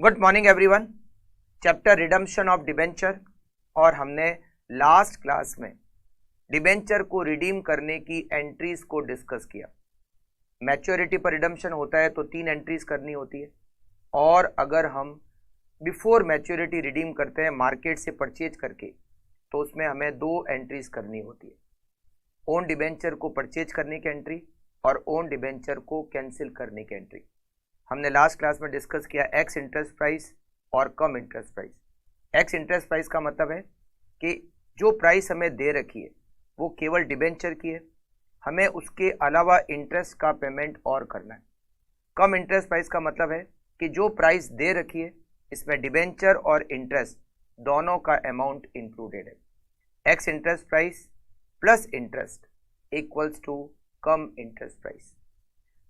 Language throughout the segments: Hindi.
Good morning everyone. Chapter redemption of debenture और हमने लास्ट क्लास में डिबेंचर को रिडीम करने की एंट्रीज को डिस्कस किया। मैच्योरिटी पर रिडम्पशन होता है तो 3 एंट्रीज करनी होती है, और अगर हम बिफोर मैच्योरिटी रिडीम करते हैं मार्केट से परचेज करके तो उसमें हमें 2 एंट्रीज करनी होती है। ओन डिबेंचर को परचेज करने की एंट्री और ओन डिबेंचर को कैंसिल करने की एंट्री। हमने लास्ट क्लास में डिस्कस किया एक्स इंटरेस्ट प्राइस और cum interest price. Ex interest price का मतलब है कि जो प्राइस हमें दे रखी है वो केवल डिबेंचर की है, हमें उसके अलावा इंटरेस्ट का पेमेंट और करना है। कम इंटरेस्ट प्राइस का मतलब है कि जो प्राइस दे रखी है इसमें डिबेंचर और इंटरेस्ट दोनों का अमाउंट इंक्लूडेड है। Ex interest price plus interest equals to cum interest price.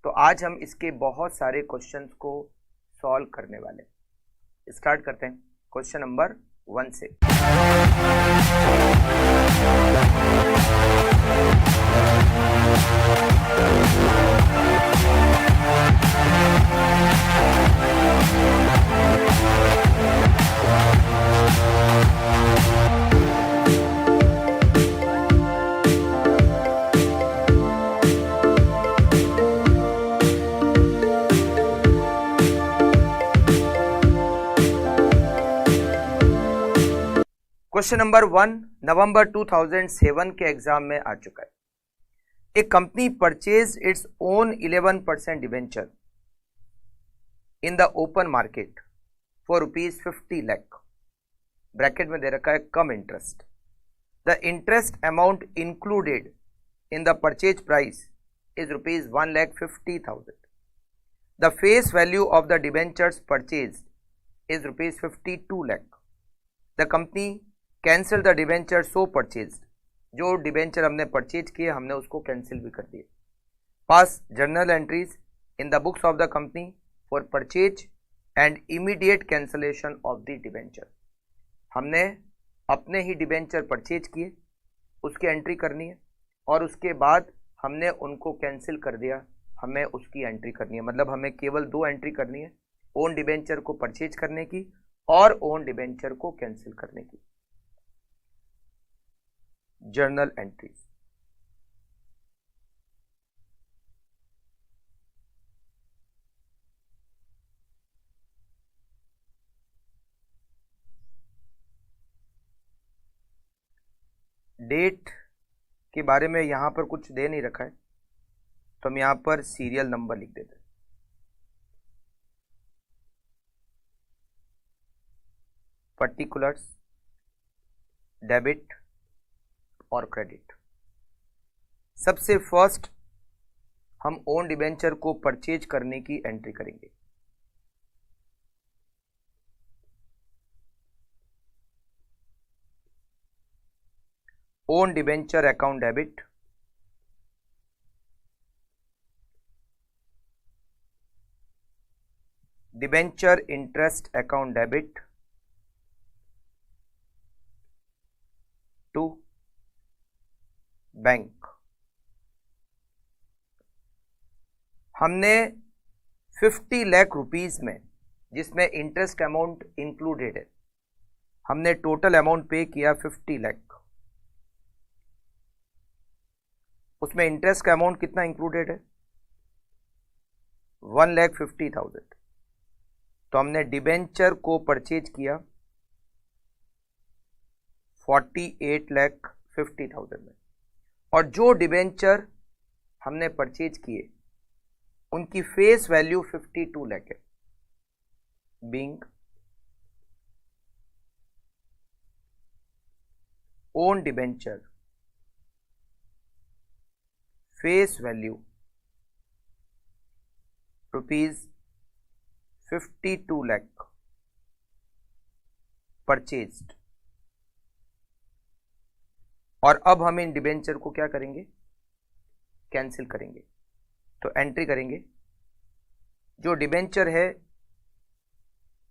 तो आज हम इसके बहुत सारे क्वेश्चंस को सॉल्व करने वाले हैं। स्टार्ट करते हैं क्वेश्चन नंबर 1 से। क्वेश्चन नंबर 1 नवंबर 2007 के एग्जाम में आ चुका है। A company purchase its own 11% debenture in the open market for ₹50 lakh. Bracket में दे रखा है cum interest. The interest amount included in the purchase price is ₹1,50,000। The face value of the debentures purchase is ₹52 lakh. The company cancel the debenture so purchase. जो डिबेंचर हमने परचेज किए हमने उसको कैंसिल भी कर दिए। Pass journal entries in the books of the company for purchase and immediate cancellation of the debenture. हमने अपने ही डिबेंचर परचेज किए, उसकी एंट्री करनी है, और उसके बाद हमने उनको कैंसिल कर दिया, हमें उसकी एंट्री करनी है। मतलब हमें केवल 2 एंट्री करनी है, ओन डिबेंचर को परचेज करने की और ओन डिबेंचर को कैंसिल करने की। Journal entries. डेट के बारे में यहां पर कुछ दे नहीं रखा है तो हम यहां पर सीरियल नंबर लिख देते हैं। पर्टिकुलर्स, डेबिट और क्रेडिट। सबसे फर्स्ट हम ओन डिबेंचर को परचेज करने की एंट्री करेंगे। Own debenture account debit, debenture interest account debit to bank. हमने 50 लाख रुपीस में, जिसमें इंटरेस्ट अमाउंट इंक्लूडेड है, हमने टोटल अमाउंट पे किया 50 लाख। उसमें इंटरेस्ट का अमाउंट कितना इंक्लूडेड है? 1,50,000। तो हमने डिबेंचर को परचेज किया 48,50,000 में, और जो डिबेंचर हमने परचेज किए उनकी फेस वैल्यू 52 लाख है। Being own debenture face value ₹52 lakh purchased. और अब हम इन डिबेंचर को क्या करेंगे? कैंसिल करेंगे। तो एंट्री करेंगे। जो डिबेंचर है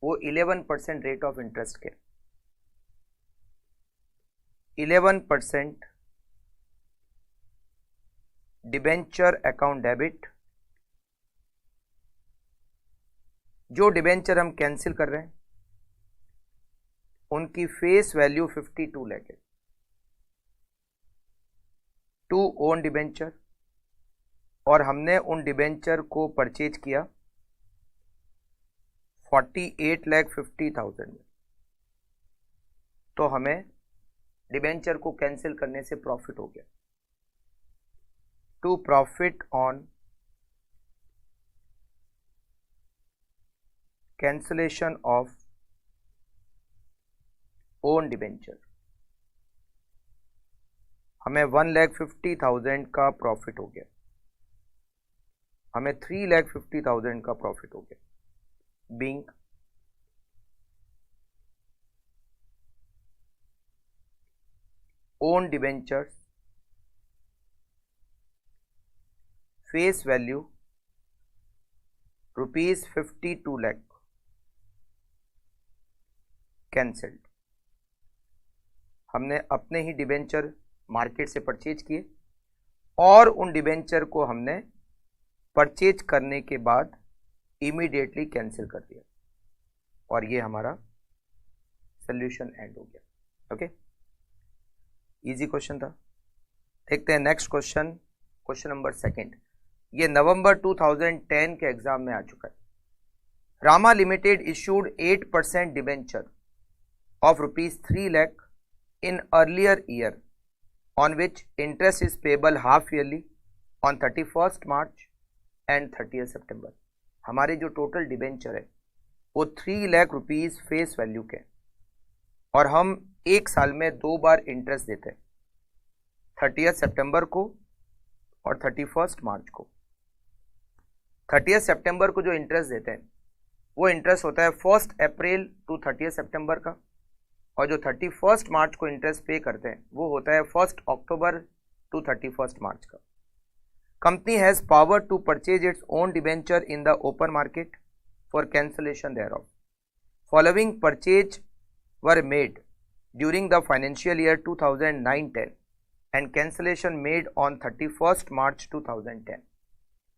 वो 11% रेट ऑफ इंटरेस्ट के, 11% डिबेंचर अकाउंट डेबिट जो डिबेंचर हम कैंसिल कर रहे हैं उनकी फेस वैल्यू 52 लाख है। 2 ओन डिबेंचर, और हमने उन डिबेंचर को परचेज किया 48,50,000 में। तो हमें डिबेंचर को कैंसिल करने से प्रॉफिट हो गया। To profit on cancellation of own debenture, हमें 1,50,000 का प्रॉफिट हो गया, हमें 3,50,000 का प्रॉफिट हो गया। Being own debentures face value ₹52 lakh cancelled. हमने अपने ही डिबेंचर मार्केट से परचेज किए और उन डिबेंचर को हमने परचेज करने के बाद इमीडिएटली कैंसिल कर दिया, और ये हमारा सोल्यूशन एंड हो गया। ओके, इजी क्वेश्चन था। देखते हैं नेक्स्ट क्वेश्चन, क्वेश्चन नंबर 2। ये नवंबर 2010 के एग्जाम में आ चुका है। Rama limited issued 8% debenture of ₹3 lakh in earlier year on which interest is payable half yearly on 31st March and 30th September। हमारे जो टोटल डिबेंचर है वो 3 लाख रुपीज फेस वैल्यू के, और हम एक साल में 2 बार इंटरेस्ट देते हैं, 30th सितंबर को और 31st मार्च को। 30th सितंबर को जो इंटरेस्ट देते हैं वो इंटरेस्ट होता है 1 अप्रैल टू 30th सितंबर का, और जो 31st मार्च को इंटरेस्ट पे करते हैं वो होता है 1 अक्टूबर टू 31st मार्च का। Company has power to purchase its own debenture in the open market for cancellation thereof। Following purchase were made during the financial year 2009-10 and cancellation made on 31st March 2010।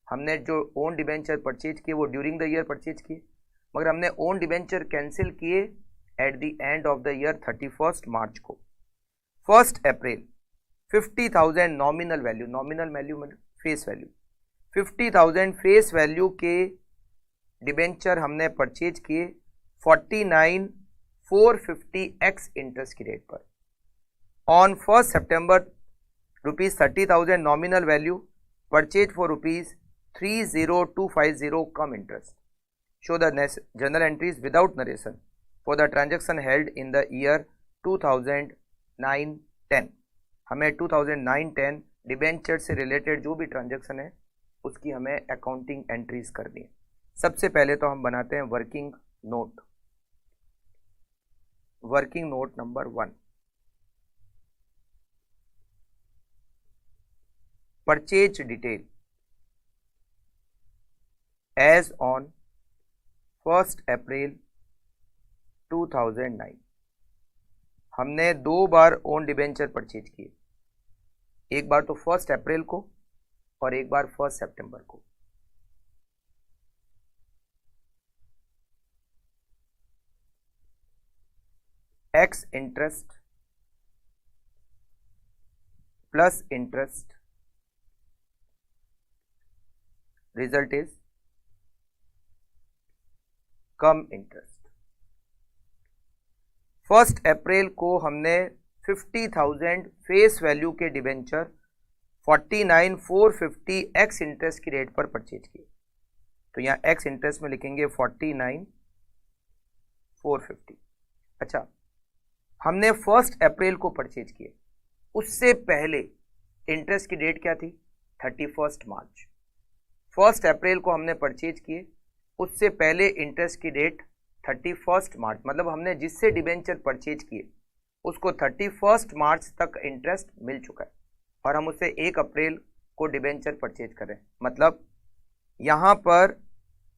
हमने जो ओन डिबेंचर परचेज किए वो ड्यूरिंग द ईयर परचेज किए, मगर हमने ओन डिबेंचर कैंसिल किए at the end of the year 31st मार्च को। 1 अप्रैल 50,000 nominal value, nominal value face value 50,000 face value के डिबेंचर हमने परचेज किए 49,450 एक्स इंटरेस्ट की रेट पर। On 1 September ₹30,000 nominal value purchase for ₹30,250 come interest. Show the journal entries without narration for the transaction held in the year 2009-10। हमें 2009-10 डिबेंचर से रिलेटेड जो भी ट्रांजैक्शन है उसकी हमें अकाउंटिंग एंट्रीज करनी है। सबसे पहले तो हम बनाते हैं working note. Working note number 1, purchase detail as on 1 April 2009। हमने 2 बार ओन डिबेंचर परचेज किए, एक बार तो 1 अप्रैल को और एक बार 1 सितंबर को। X interest plus interest, result is come interest. 1 अप्रैल को हमने 50,000 फेस वैल्यू के डिबेंचर 49,450 एक्स इंटरेस्ट की रेट पर परचेज किए। तो यहाँ एक्स इंटरेस्ट में लिखेंगे 49,450। अच्छा, हमने 1 अप्रैल को परचेज किए, उससे पहले इंटरेस्ट की डेट क्या थी? 31st मार्च। 1 अप्रैल को हमने परचेज किए, उससे पहले इंटरेस्ट की डेट 31st मार्च, मतलब हमने जिससे डिबेंचर परचेज किए उसको 31st मार्च तक इंटरेस्ट मिल चुका है, और हम उससे 1 अप्रैल को डिबेंचर परचेज कर रहे हैं। मतलब यहाँ पर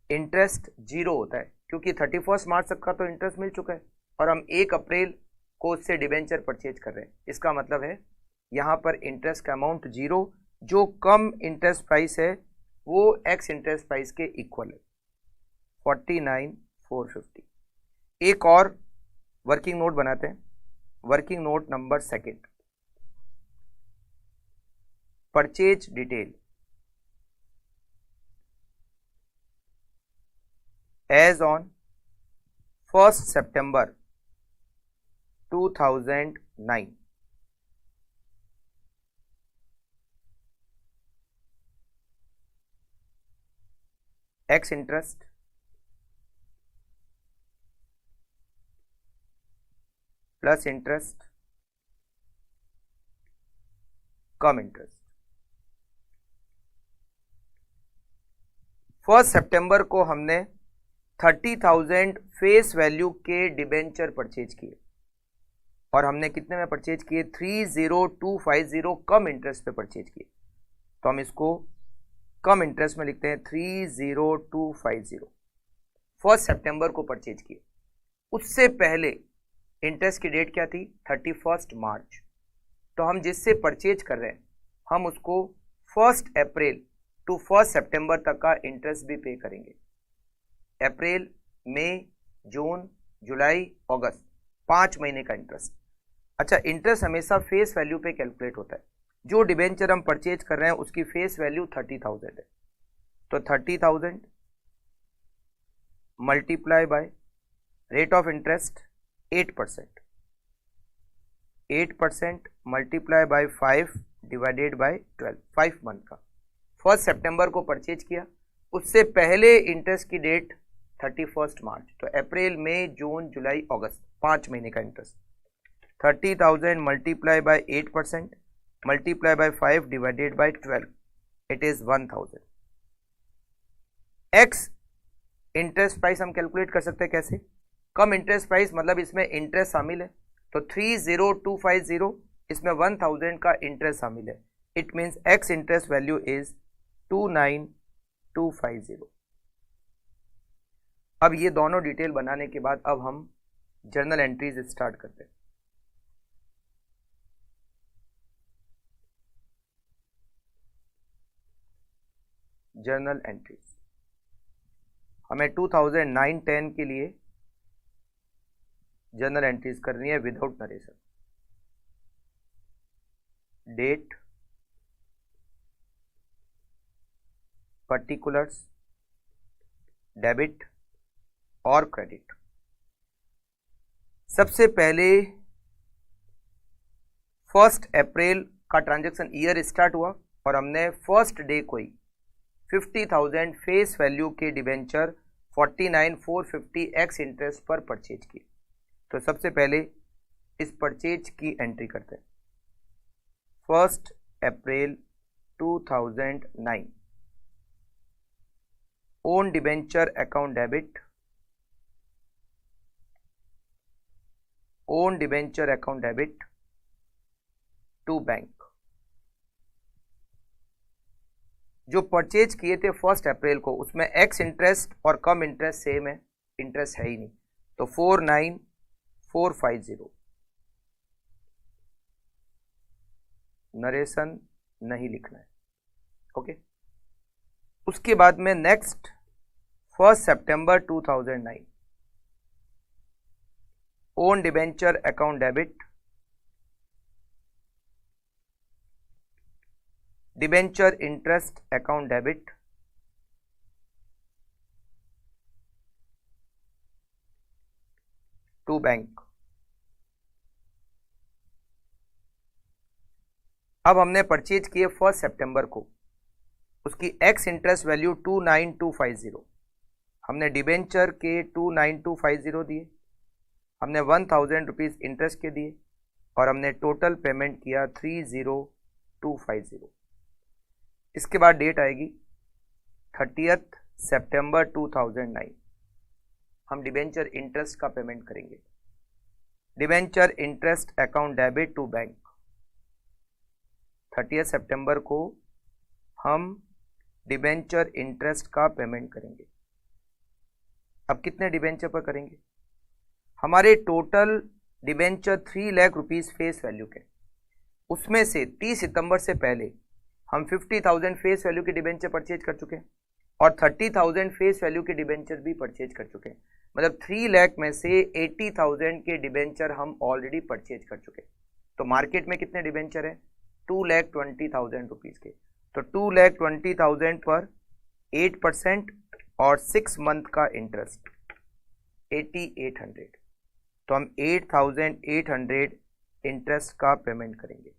इंटरेस्ट 0 होता है, क्योंकि 31st मार्च तक का तो इंटरेस्ट मिल चुका है और हम 1 अप्रैल को उससे डिबेंचर परचेज कर रहे हैं। इसका मतलब है यहाँ पर इंटरेस्ट का अमाउंट 0, जो कम इंटरेस्ट प्राइस है वो एक्स इंटरेस्ट प्राइस के इक्वल है। 49,450। एक और वर्किंग नोट बनाते हैं, working note number second, purchase detail as on 1st September 2009, ex interest plus interest cum interest. 1st सितंबर को हमने 30,000 फेस वैल्यू के डिबेंचर परचेज किए और हमने कितने में परचेज किए? 30,250 कम इंटरेस्ट पे परचेज किए, तो हम इसको कम इंटरेस्ट में लिखते हैं 30,250। 1st सितंबर को परचेज किए, उससे पहले इंटरेस्ट की डेट क्या थी? 31st मार्च। तो हम जिससे परचेज कर रहे हैं हम उसको 1st अप्रैल टू 1st सितंबर तक का इंटरेस्ट भी पे करेंगे। अप्रैल, मई, जून, जुलाई, अगस्त, 5 महीने का इंटरेस्ट। अच्छा, इंटरेस्ट हमेशा फेस वैल्यू पे कैलकुलेट होता है। जो डिबेंचर हम परचेज कर रहे हैं उसकी फेस वैल्यू 30,000 है, तो 30,000 multiply by rate of interest 8%, 8% multiply by 5 divided by 12, 5 month का। 1st सितंबर को परचेज किया, उससे पहले इंटरेस्ट की डेट 31st मार्च, तो अप्रैल, मई, जून, जुलाई, अगस्त, 5 महीने का interest. 30,000 multiply by 8% multiply by 5 divided by 12, it is 1,000। X interest price हम कैलकुलेट कर सकते हैं कैसे? कम इंटरेस्ट प्राइस मतलब इसमें इंटरेस्ट शामिल है, तो 30,250 इसमें 1,000 का इंटरेस्ट शामिल है। It means x interest value is 29,250। अब ये दोनों डिटेल बनाने के बाद अब हम जर्नल एंट्रीज स्टार्ट करते हैं। जर्नल एंट्रीज हमें 2009-10 के लिए जर्नल एंट्रीज करनी है without narration. Date, particulars, debit और क्रेडिट। सबसे पहले 1st अप्रैल का ट्रांजैक्शन ईयर स्टार्ट हुआ और हमने फर्स्ट डे को ही 50,000 फेस वैल्यू के डिबेंचर 49,450 एक्स इंटरेस्ट पर परचेज किए। तो सबसे पहले इस परचेज की एंट्री करते हैं। 1st April 2009, own debenture account debit, own debenture account debit to bank. जो परचेज किए थे 1st अप्रैल को उसमें एक्स इंटरेस्ट और कम इंटरेस्ट सेम है, इंटरेस्ट है ही नहीं, तो 49,450 नरेशन नहीं लिखना है। ओके, उसके बाद में नेक्स्ट 1st सितंबर 2009, own debenture account debit, debenture interest account debit to bank. अब हमने परचेज किए 1st सितंबर को, उसकी एक्स इंटरेस्ट वैल्यू 29,250, हमने डिबेंचर के 29,250 दिए, हमने 1,000 रुपीज इंटरेस्ट के दिए और हमने टोटल पेमेंट किया 30,250। इसके बाद डेट आएगी 30th सितंबर 2009, हम डिबेंचर इंटरेस्ट का पेमेंट करेंगे। Debenture interest account debit to bank, 30th सितंबर को हम डिबेंचर इंटरेस्ट का पेमेंट करेंगे। अब कितने डिबेंचर पर करेंगे? हमारे total debenture 3 lakh rupees face value के, उसमें से 30 सितंबर से पहले हम 50,000 फेस वैल्यू के डिबेंचर परचेज कर चुके हैं और 30,000 फेस वैल्यू के डिबेंचर भी परचेज कर चुके हैं। मतलब 3 लाख में से 80,000 के डिबेंचर हम ऑलरेडी परचेज कर चुके हैं। तो मार्केट में कितने डिबेंचर हैं? 2,20,000 रुपीज के। तो 2,20,000 पर 8% और 6 मंथ का इंटरेस्ट 8,800। तो हम 8,800 इंटरेस्ट का पेमेंट करेंगे।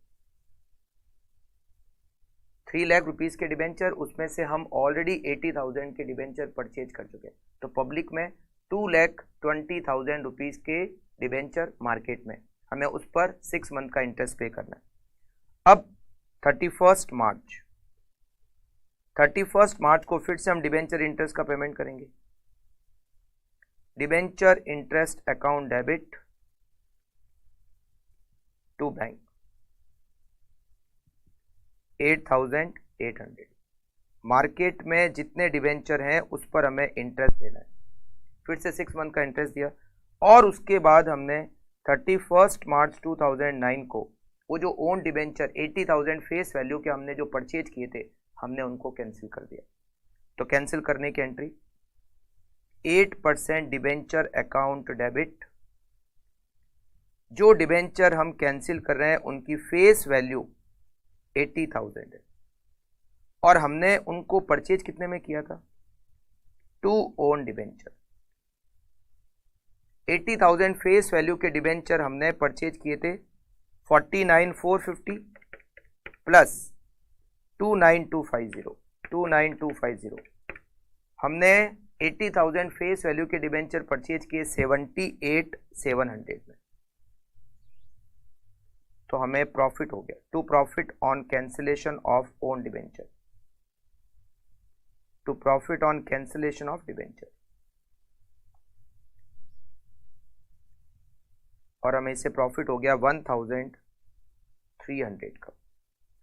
3 लाख रुपीज के डिबेंचर, उसमें से हम ऑलरेडी 80,000 के डिबेंचर परचेज कर चुके हैं। तो पब्लिक में 2,20,000 रुपीज के डिबेंचर मार्केट में, हमें उस पर 6 मंथ का इंटरेस्ट पे करना है। अब 31 मार्च को फिर से हम डिबेंचर इंटरेस्ट का पेमेंट करेंगे। Debenture interest account debit to bank 8,800। Market में जितने डिबेंचर हैं उस पर हमें इंटरेस्ट देना है। फिर से 6 मंथ का इंटरेस्ट दिया और उसके बाद हमने 31 मार्च 2009 को वो जो ओन डिबेंचर 80,000 फेस वैल्यू के हमने जो परचेज किए थे, हमने उनको कैंसिल कर दिया। तो कैंसिल करने की एंट्री 8% डिबेंचर अकाउंट डेबिट। जो डिबेंचर हम कैंसिल कर रहे हैं उनकी फेस वैल्यू 80,000 है और हमने उनको परचेज कितने में किया था? 2 ओन डिबेंचर। 80,000 फेस वैल्यू के डिबेंचर हमने परचेज किए थे 49,450 प्लस 29250। हमने 80,000 फेस वैल्यू के डिबेंचर परचेज किए 78,700 में। तो हमें प्रॉफिट हो गया। To profit on cancellation of own debenture, to profit on cancellation of debenture, और हमें इससे प्रॉफिट हो गया 1,300 का।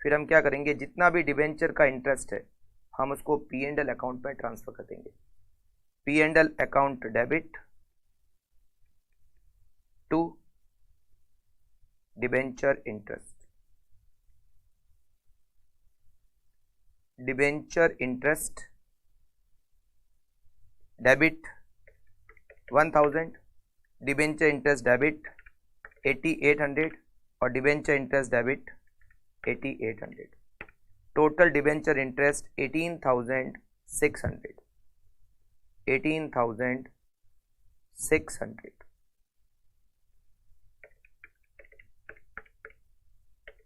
फिर हम क्या करेंगे, जितना भी डिबेंचर का इंटरेस्ट है हम उसको P&L अकाउंट में ट्रांसफर कर देंगे। P&L account debit to debenture interest, debenture interest debit 1,000, debenture interest debit 8,800 और debenture interest debit 8,800। Total debenture interest 18,600, 18,600।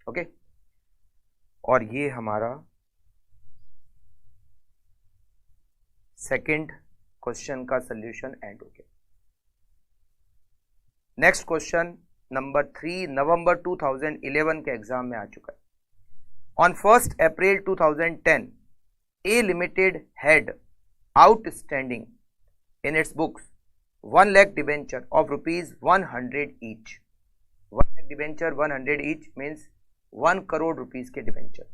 Okay, और ये हमारा सेकंड क्वेश्चन का सॉल्यूशन एंड हो गया। नेक्स्ट क्वेश्चन नंबर 3 नवंबर 2011 के एग्जाम में आ चुका है। On 1 April 2010 A limited had outstanding in its books 1 lakh debenture of ₹100 each. 1 lakh debenture 100 each means 1 crore rupees के डिबेंचर।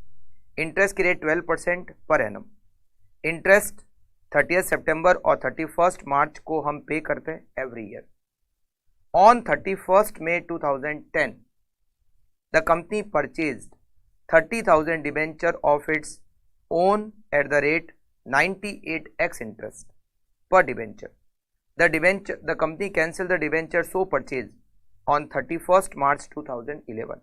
इंटरेस्ट की रेट 12% पर एनम। इंटरेस्ट 30 सितंबर और 31 मार्च को हम पे करते हैं every year. On 31 May 2010 the company purchased 30,000 debenture of its own eight the rate 98x interest per debenture. The company cancelled the debenture so purchased on 31st March 2011.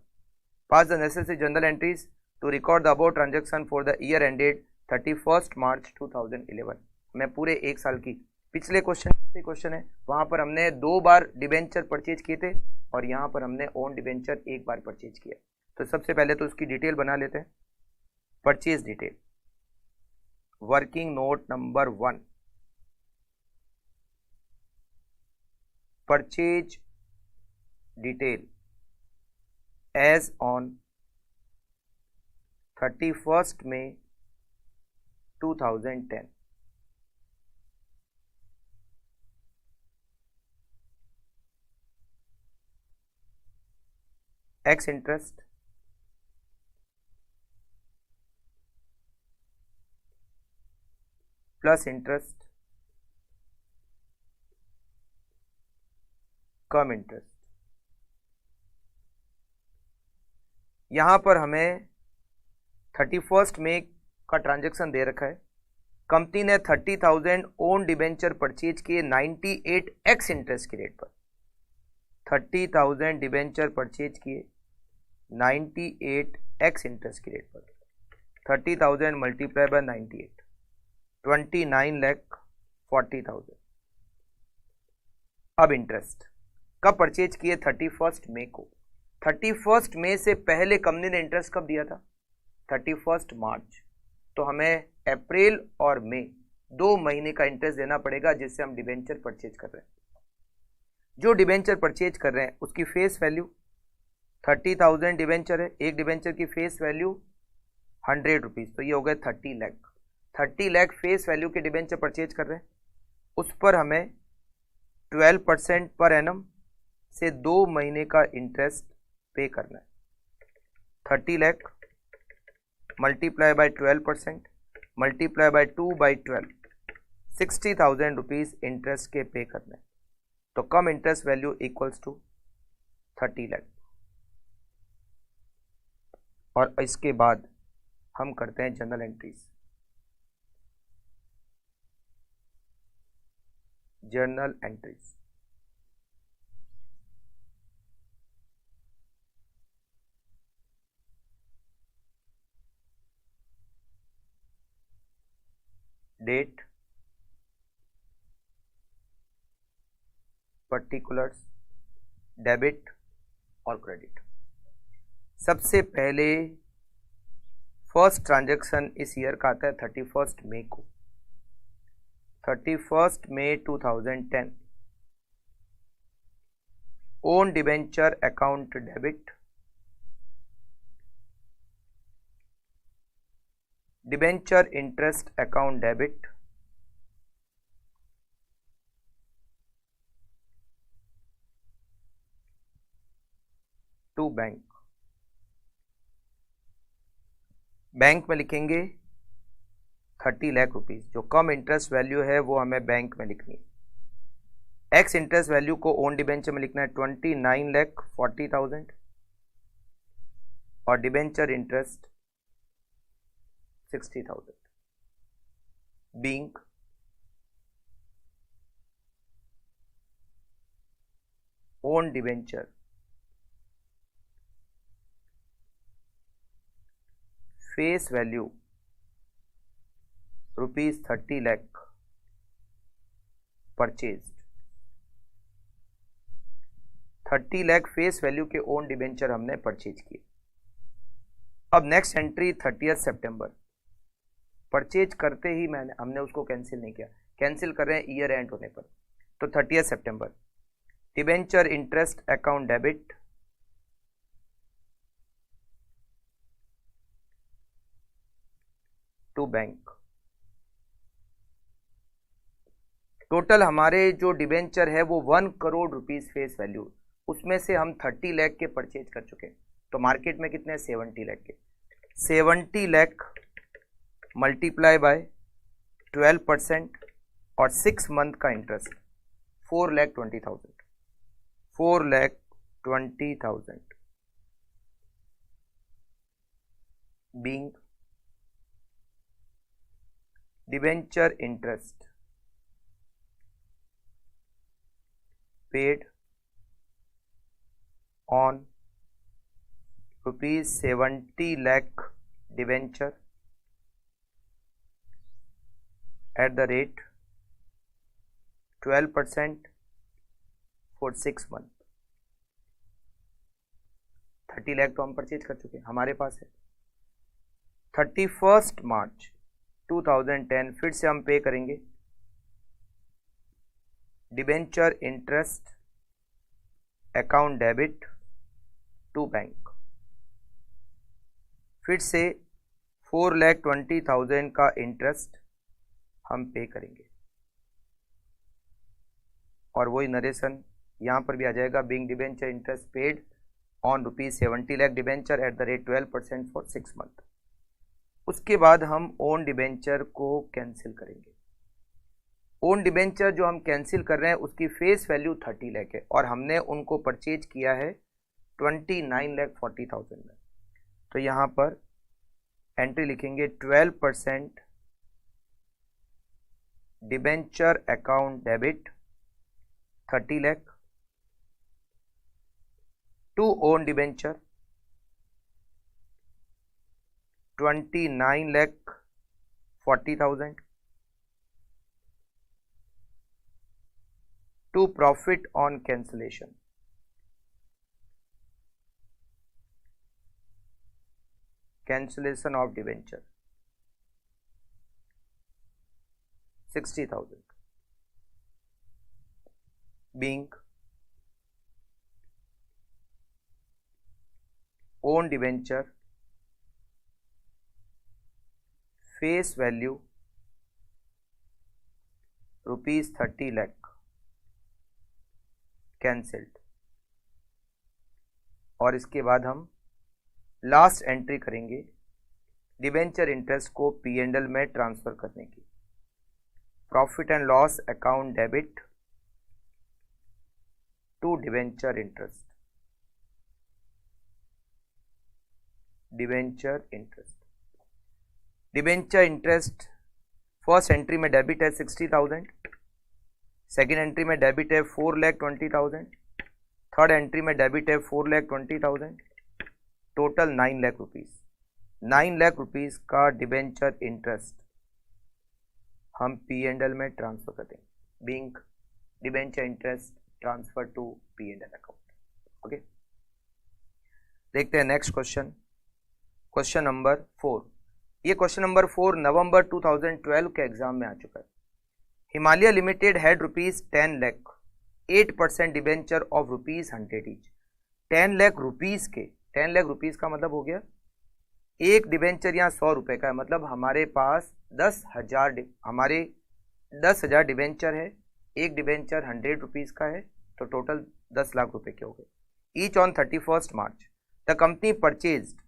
Pass the necessary journal entries to record the above transaction for the year ended 31st March 2011. मैं पूरे एक साल की पिछले क्वेश्चन है, वहां पर हमने 2 बार डिबेंचर परचेज किए थे और यहां पर हमने ओन डिबेंचर 1 बार परचेज किया। तो सबसे पहले तो उसकी डिटेल बना लेते हैं। Purchase detail, working note number 1, purchase detail as on 31st May 2010. X interest plus interest come interest. यहां पर हमें 31 मई का ट्रांजैक्शन दे रखा है कंपनी ने 30,000 ओन डिबेंचर परचेज किए 98x इंटरेस्ट के रेट पर। 30,000 डिबेंचर परचेज किए 98x इंटरेस्ट के रेट पर। 30,000 मल्टीप्लाई बाय 98, 29,40,000। अब इंटरेस्ट कब परचेज किए? 31 मई को। 31 मई से पहले कंपनी ने इंटरेस्ट कब दिया था? 31 मार्च। तो हमें अप्रैल और मई 2 महीने का इंटरेस्ट देना पड़ेगा, जिससे हम डिबेंचर परचेज कर रहे हैं। जो डिबेंचर परचेज कर रहे हैं उसकी फेस वैल्यू 30,000 डिबेंचर है, एक डिबेंचर की फेस वैल्यू 100 रुपीज, तो ये हो गए 30 लाख। 30 लाख फेस वैल्यू के डिबेंचर परचेज कर रहे हैं, उस पर हमें 12% पर एनम से 2 महीने का इंटरेस्ट पे करना है। 30 lakh multiply by 12% multiply by 2/12, 60,000 rupees interest के पे करना है। तो cum interest value equals to 30 lakh. और इसके बाद हम करते हैं journal entries. Journal entries date, particulars, debit और क्रेडिट। सबसे पहले फर्स्ट ट्रांजैक्शन इस ईयर का आता है 31 मई को। 31 मई 2010 own debenture account debit, debenture interest account debit, to bank. Bank में लिखेंगे 30 लाख रुपीज। जो कम इंटरेस्ट वैल्यू है वो हमें बैंक में लिखनी है। एक्स इंटरेस्ट वैल्यू को ओन डिबेंचर में लिखना है 29,40,000 और debenture interest 60,000 being own debenture face value ₹30 lakh purchased. 30 lakh face value के ओन डिबेंचर हमने परचेज किए। अब नेक्स्ट एंट्री 30 सितंबर। परचेज करते ही हमने उसको कैंसिल नहीं किया, कैंसिल कर रहे हैं ईयर एंड होने पर। तो 30 सितंबर debenture interest account debit, to bank. Total हमारे जो डिबेंचर है वो 1 करोड़ रुपीस फेस वैल्यू, उसमें से हम 30 लाख के परचेज कर चुके हैं। तो मार्केट में कितने? 70 लाख के। 70 लाख मल्टीप्लाई बाय 12% और 6 मंथ का interest 4,20,000। 4,20,000 being debenture interest paid on ₹70 lakh debenture at the rate 12% for 6 month। 30 lakh तो हम परचेज कर चुके हैं, हमारे पास है। 31 मार्च 2010 फिर से हम पे करेंगे debenture interest account debit to bank. फिर से 4,20,000 का इंटरेस्ट हम पे करेंगे और वही नरेशन यहाँ पर भी आ जाएगा। Being debenture interest paid on ₹70 lakh debenture at the rate 12% for 6 month. उसके बाद हम ओन डिबेंचर को कैंसिल करेंगे। ओन डिबेंचर जो हम कैंसिल कर रहे हैं उसकी फेस वैल्यू 30 लाख है और हमने उनको परचेज किया है 29,40,000 में। तो यहाँ पर एंट्री लिखेंगे 12% debenture account debit 30 lakh, to own debenture 29,40,000, to profit on cancellation of debenture 60,000, being own debenture face value rupees 30 lakh cancelled. और इसके बाद हम लास्ट एंट्री करेंगे डिबेंचर इंटरेस्ट को P&L में ट्रांसफर करने की। Profit and loss account debit to debenture interest, debenture interest first entry में डेबिट है 60,000, सेकेंड एंट्री में डेबिट है 4,20,000, थर्ड एंट्री में डेबिट है 4,20,000, total 9 lakh rupees. 9 lakh rupees का डिबेंचर इंटरेस्ट हम P&L में ट्रांसफर कर देंगे, being debenture interest transfer to P&L account. Okay, देखते हैं नेक्स्ट क्वेश्चन, क्वेश्चन नंबर 4। ये क्वेश्चन नंबर 4 नवंबर 2012 के एग्जाम में आ चुका है। Himalaya limited had rupees 10 lakh 8% debenture of rupees 100 each. 10 lakh rupees के 10 लाख रुपीज का मतलब हो गया एक डिबेंचर यहाँ 100 रुपए का है, मतलब हमारे पास 10,000 डिबेंचर है, एक डिबेंचर 100 रुपीज का है, तो टोटल 10 लाख रुपए के हो गए। Each on 31st March the company purchased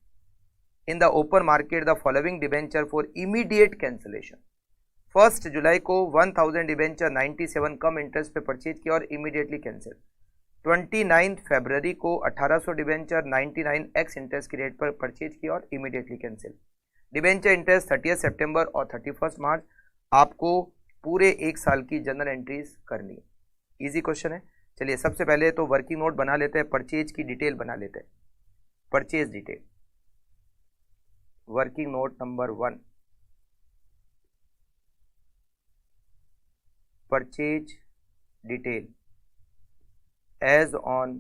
in the open market the following debenture for immediate cancellation. 1 जुलाई को 1000 डिबेंचर 97 कम इंटरेस्ट पे परचेज किया और इमीडिएटली कैंसिल। 29 फरवरी को 1800 डिबेंचर 99 एक्स इंटरेस्ट की रेट पर परचेज किया और इमीडिएटली कैंसिल। डिबेंचर इंटरेस्ट 30 सितंबर और 31 मार्च आपको पूरे एक साल की जनरल एंट्रीज करनी है। इजी क्वेश्चन है। चलिए सबसे पहले तो वर्किंग नोट बना लेते हैं, परचेज की डिटेल बना लेते हैं। Purchase detail, working note number 1, purchase detail as on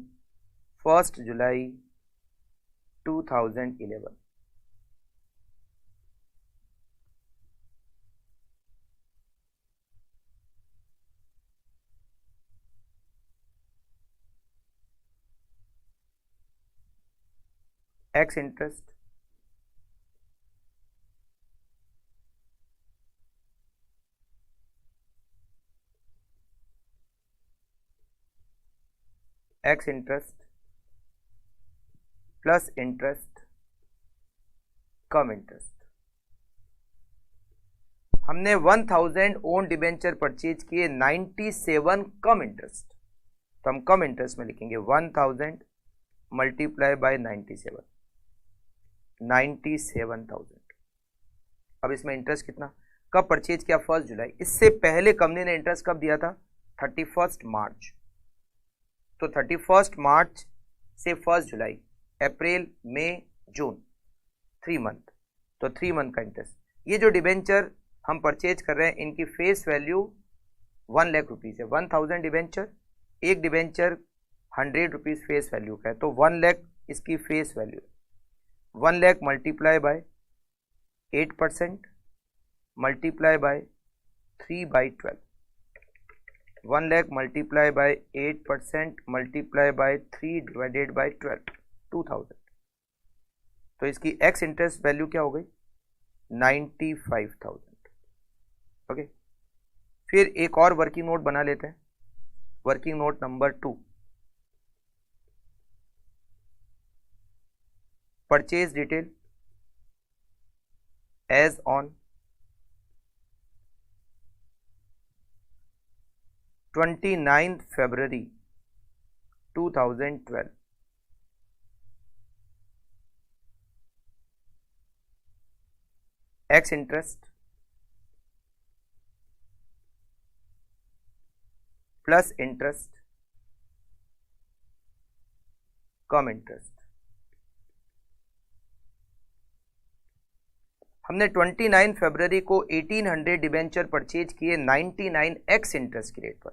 1st July 2011। X interest, X interest plus interest cum interest. हमने 1000 ओन डिबेंचर परचेज किए 97 कम इंटरेस्ट, तो हम कम इंटरेस्ट में लिखेंगे 1000 मल्टीप्लाई बाय 97,000। अब इसमें इंटरेस्ट कितना, कब परचेज किया 1 जुलाई, इससे पहले कंपनी ने इंटरेस्ट कब दिया था 31 मार्च, तो 31 मार्च से 1 जुलाई, अप्रैल मई जून, 3 मंथ, तो 3 मंथ का इंटरेस्ट। ये जो डिबेंचर हम परचेज कर रहे हैं इनकी फेस वैल्यू 1 लाख रुपीज है। 1000 डिबेंचर, एक डिबेंचर 100 रुपीज फेस वैल्यू का है, तो 1 लाख इसकी face value. 1 lakh multiply bye 8% multiply by 3/12, 1 lakh multiply bye 8% multiply by 3 divided by 12, 2000। तो इसकी एक्स इंटरेस्ट वैल्यू क्या हो गई 95,000। ओके, फिर एक और वर्किंग नोट बना लेते हैं, working note number 2, purchase detail as on 29 February 2012। Ex interest plus interest cum interest. हमने 29 फरवरी को 1800 डिबेंचर परचेज किए 99x इंटरेस्ट की रेट पर,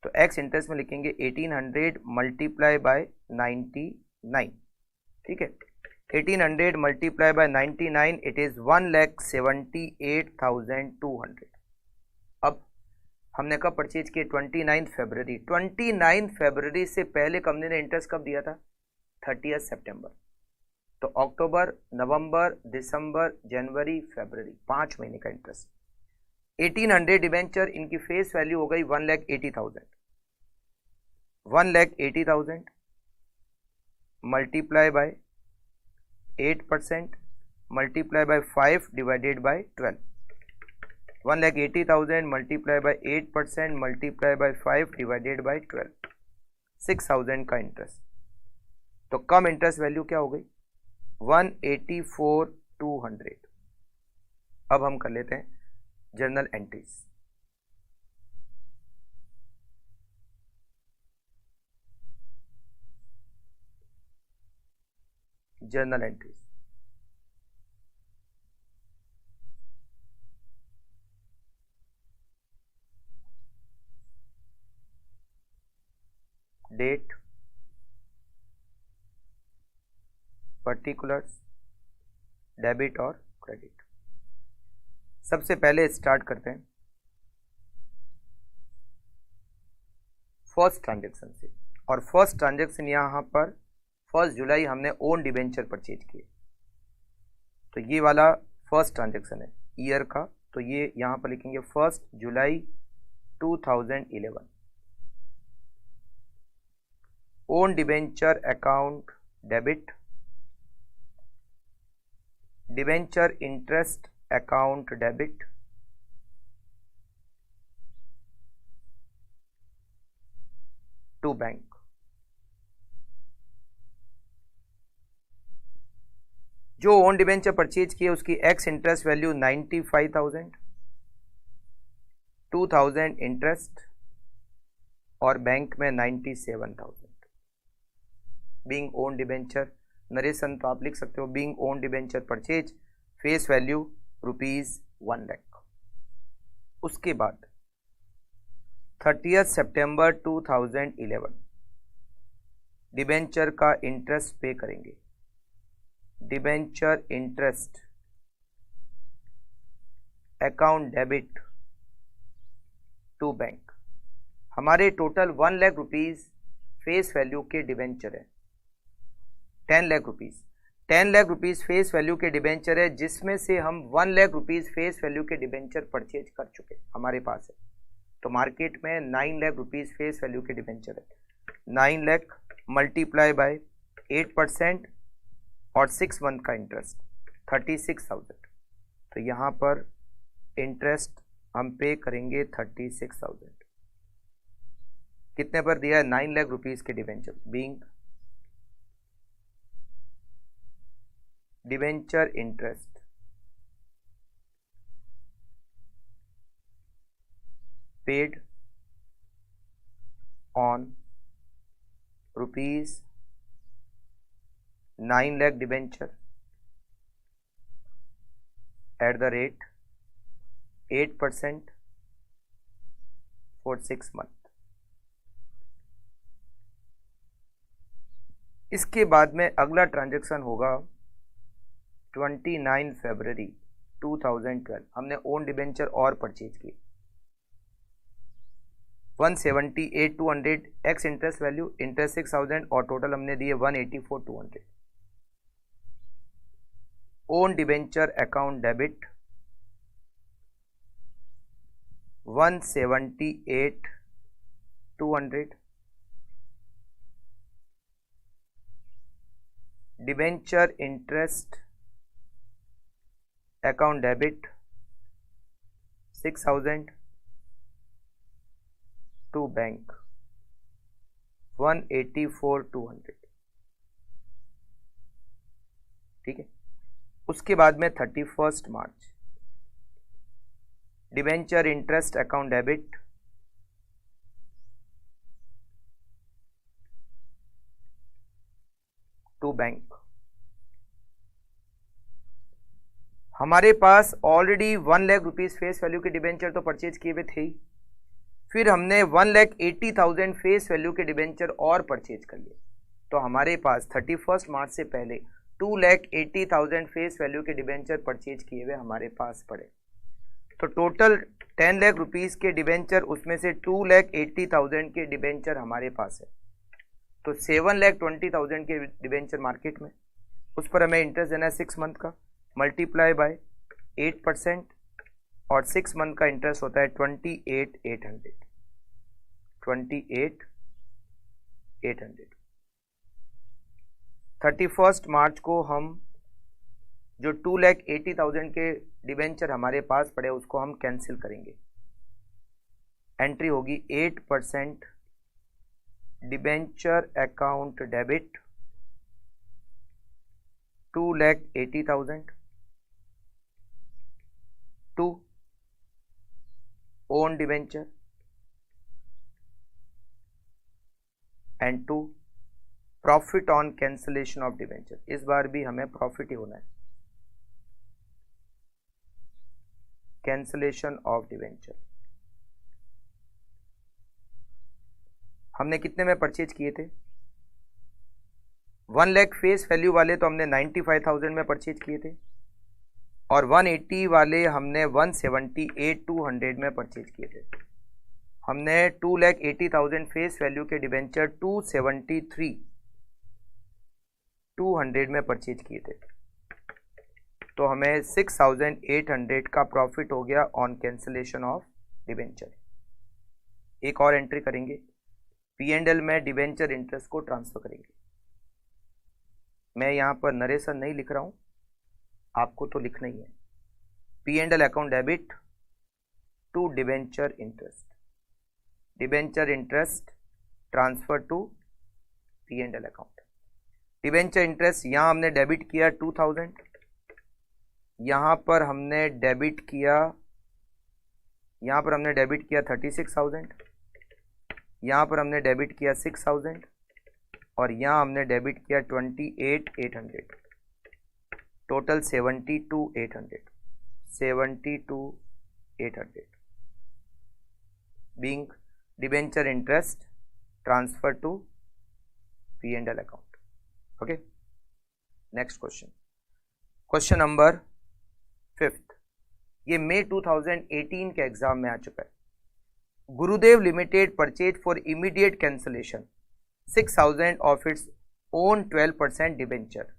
तो x इंटरेस्ट में लिखेंगे 1800 मल्टीप्लाई बाय 99, ठीक है। 1800 मल्टीप्लाई बाय 99 इट इज 1,78,200। अब हमने कब परचेज किए? 29 फरवरी। 29 फरवरी से पहले कंपनी ने इंटरेस्ट कब दिया था? 30 सितंबर। तो अक्टूबर, नवंबर, दिसंबर, जनवरी, फरवरी, 5 महीने का इंटरेस्ट। 1800 डिबेंचर, इनकी फेस वैल्यू हो गई 1,80,000। 1,80,000 multiply by 8% multiply by 5 divided by 12। 1,80,000 multiply by 8% multiply by 5 divided by 12, 6,000 का इंटरेस्ट। तो कम इंटरेस्ट वैल्यू क्या हो गई? 184,200। अब हम कर लेते हैं journal entries. Journal entries, date, particulars, debit और क्रेडिट। सबसे पहले स्टार्ट करते हैं फर्स्ट ट्रांजैक्शन से, और फर्स्ट ट्रांजैक्शन यहां पर 1 जुलाई हमने ओन डिबेंचर परचेज किए, तो ये वाला फर्स्ट ट्रांजैक्शन है ईयर का, तो ये यहां पर लिखेंगे 1 जुलाई 2011। Own debenture account debit, debenture interest account debit, to bank. जो ओन डिबेंचर परचेज किए उसकी एक्स इंटरेस्ट वैल्यू 95,000, 2,000 इंटरेस्ट और बैंक में 97,000। बीइंग ओन डिबेंचर नरेशन तो आप लिख सकते हो, being own debenture purchase, face value ₹1 lakh. उसके बाद 30 सितंबर 2011 डिबेंचर का इंटरेस्ट पे करेंगे, debenture interest account debit to bank. हमारे total 1 lakh rupees face value के डिबेंचर है, 10 lakh rupees. 10 lakh rupees face value के डिबेंचर है, जिसमें से हम 1 लाख रुपीज फेस वैल्यू के डिबेंचर परचेज कर चुके हमारे पास है। तो मार्केट में 9 लाख रुपीज फेस वैल्यू के डिबेंचर है। 9 लाख मल्टीप्लाई बाय 8% और 6 मंथ का इंटरेस्ट 36,000। तो यहाँ पर इंटरेस्ट हम पे करेंगे 36,000। कितने पर दिया है? 9 लाख रुपीज के debenture. Being debenture interest paid on ₹9 lakh debenture at the rate 8% for 6 month. इसके बाद में अगला ट्रांजैक्शन होगा 29 फरवरी 2012। हमने ओन डिबेंचर और परचेज की 178,200 एक्स इंटरेस्ट वैल्यू, इंटरेस्ट 6,000 और टोटल हमने दिए 184,200। Own debenture account debit 178,200, debenture interest account debit 6,000 to bank 184,200। ठीक है। उसके बाद में 31 मार्च debenture interest account debit bank. हमारे पास already 1 lakh rupees face value के डिबेंचर तो परचेज किए हुए थे ही, फिर हमने 1,80,000 फेस वैल्यू के डिबेंचर और परचेज कर लिए, तो हमारे पास 31 मार्च से पहले 2,80,000 फेस वैल्यू के डिबेंचर परचेज किए हुए हमारे पास पड़े। तो टोटल 10 लाख रुपीज के डिबेंचर, उसमें से 2,80,000 के डिबेंचर हमारे पास है, तो 7,20,000 के डिबेंचर मार्केट में, उस पर हमें इंटरेस्ट देना है 6 मंथ का, मल्टीप्लाई बाय 8%, और 6 मंथ का इंटरेस्ट होता है 28,800। 31 मार्च को हम जो 2,80,000 के डिबेंचर हमारे पास पड़े उसको हम कैंसिल करेंगे। एंट्री होगी 8% debenture account debit 2,80,000 to own debenture and to profit on cancellation of debenture. इस बार भी हमें प्रॉफिट ही होना है। कैंसिलेशन ऑफ डिबेंचर हमने कितने में परचेज किए थे? 1 लाख फेस वैल्यू वाले तो हमने 95,000 में परचेज किए थे, और 180 वाले हमने 178,200 में परचेज किए थे। हमने 2,80,000 फेस वैल्यू के डिबेंचर 273,200 में परचेज किए थे, तो हमें 6,800 का प्रॉफिट हो गया ऑन कैंसिलेशन ऑफ डिबेंचर। एक और एंट्री करेंगे, P&L में डिबेंचर इंटरेस्ट को ट्रांसफर करेंगे। मैं यहां पर नरेशन नहीं लिख रहा हूं, आपको तो लिखना ही है। P&L account debit to debenture interest, debenture interest transfer to P&L account. Debenture interest यहां हमने डेबिट किया 2,000, यहां पर हमने डेबिट किया 36,000, यहां पर हमने डेबिट किया 6,000, और यहां हमने डेबिट किया 28,800। Total 72,800 being debenture interest transfer to P&L account. Okay, next question, question number 5। ये मई 2018 के एग्जाम में आ चुका है। Gurudev limited purchase for immediate cancellation 6,000 of its own 12% debenture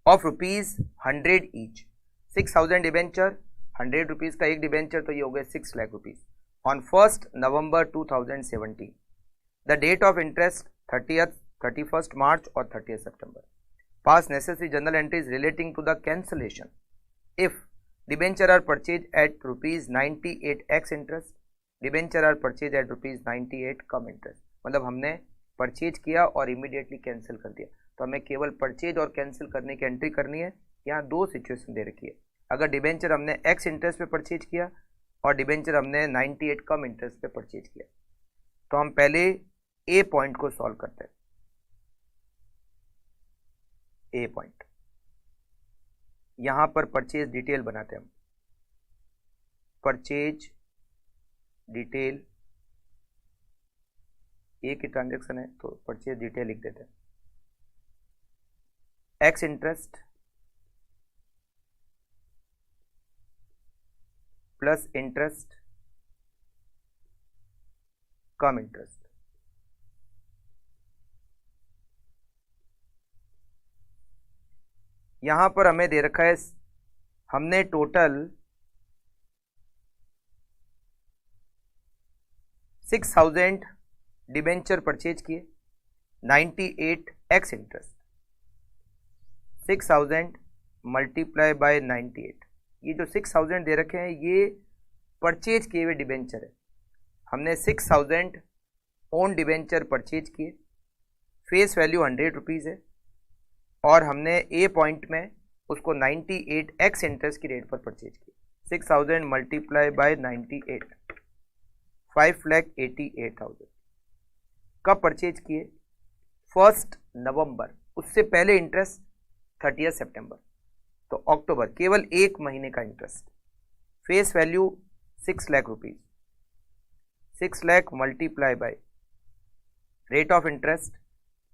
of ₹100 each. 6,000 debenture, 100 rupees का एक डिबेंचर, तो ये हो गए 6 लाख रुपीज ऑन 1 नवंबर 2017। द डेट ऑफ इंटरेस्ट 31 मार्च और 30 सितंबर। Pass necessary journal entries relating to the cancellation if debenture are purchase at ₹98 ex interest, debenture are purchase at ₹98 cum interest. मतलब हमने परचेज किया और इमीडिएटली कैंसिल कर दिया, तो हमें केवल परचेज और कैंसिल करने की एंट्री करनी है। यहाँ दो सिचुएशन दे रखी है, अगर डिबेंचर हमने एक्स इंटरेस्ट पे परचेज किया और डिबेंचर हमने 98 कम इंटरेस्ट पे परचेज किया, तो हम पहले ए पॉइंट को सॉल्व करते हैं। ए पॉइंट, यहां पर परचेज डिटेल बनाते हैं हम। परचेज डिटेल एक ही ट्रांजैक्शन है तो परचेज डिटेल लिख देते हैं। X interest plus interest cum interest. यहां पर हमें दे रखा है, हमने टोटल 6,000 डिबेंचर परचेज किए, 98 एक्स इंटरेस्ट, 6,000 मल्टीप्लाई बाय 98। ये जो 6,000 दे रखे हैं ये परचेज किए हुए डिबेंचर है। हमने 6,000 ओन डिबेंचर परचेज किए, फेस वैल्यू 100 रुपीज़ है, और हमने ए पॉइंट में उसको 98 एक्स इंटरेस्ट की रेट पर परचेज किया। 6,000 मल्टीप्लाई बाय 98, 5,88,000। कब परचेज किए? 1 नवंबर, उससे पहले इंटरेस्ट 30 सितंबर, तो अक्टूबर केवल 1 महीने का interest. Face value 6 lakh rupees, 6 lakh multiply by rate of interest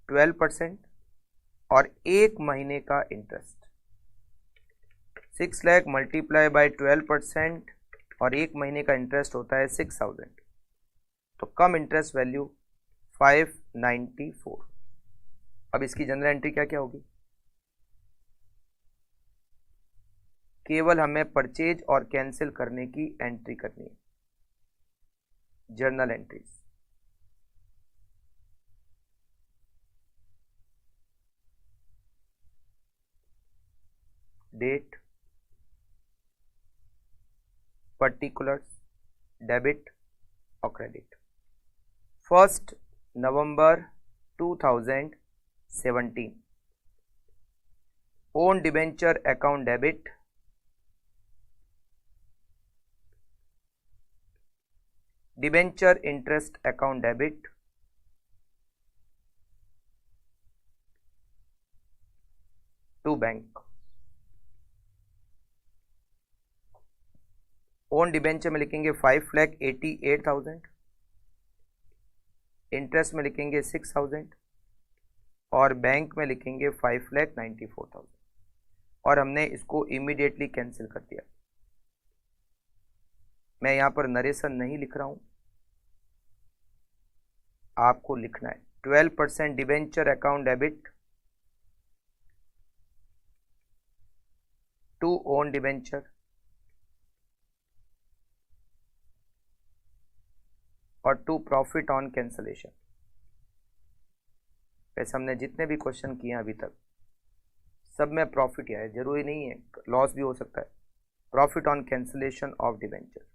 12% और 1 महीने का इंटरेस्ट। 6 लाख मल्टीप्लाई बाय 12% और 1 महीने का इंटरेस्ट होता है 6000, तो कम इंटरेस्ट वैल्यू 594। अब इसकी जनरल एंट्री क्या क्या होगी? केवल हमें परचेज और कैंसिल करने की एंट्री करनी है, journal entries. Date, particulars, debit और क्रेडिट। 1 नवंबर 2017 own debenture account debit, debenture interest account debit, to bank. Own debenture में लिखेंगे 5,88,000, इंटरेस्ट में लिखेंगे 6,000 और बैंक में लिखेंगे 5,94,000 और हमने इसको इमीडिएटली कैंसिल कर दिया। मैं यहां पर नरेशन नहीं लिख रहा हूं, आपको लिखना है 12% debenture account debit to own debenture और टू प्रॉफिट ऑन कैंसलेशन। वैसे हमने जितने भी क्वेश्चन किए अभी तक सब में प्रॉफिट आया है, जरूरी नहीं है लॉस भी हो सकता है। Profit on cancellation of debenture.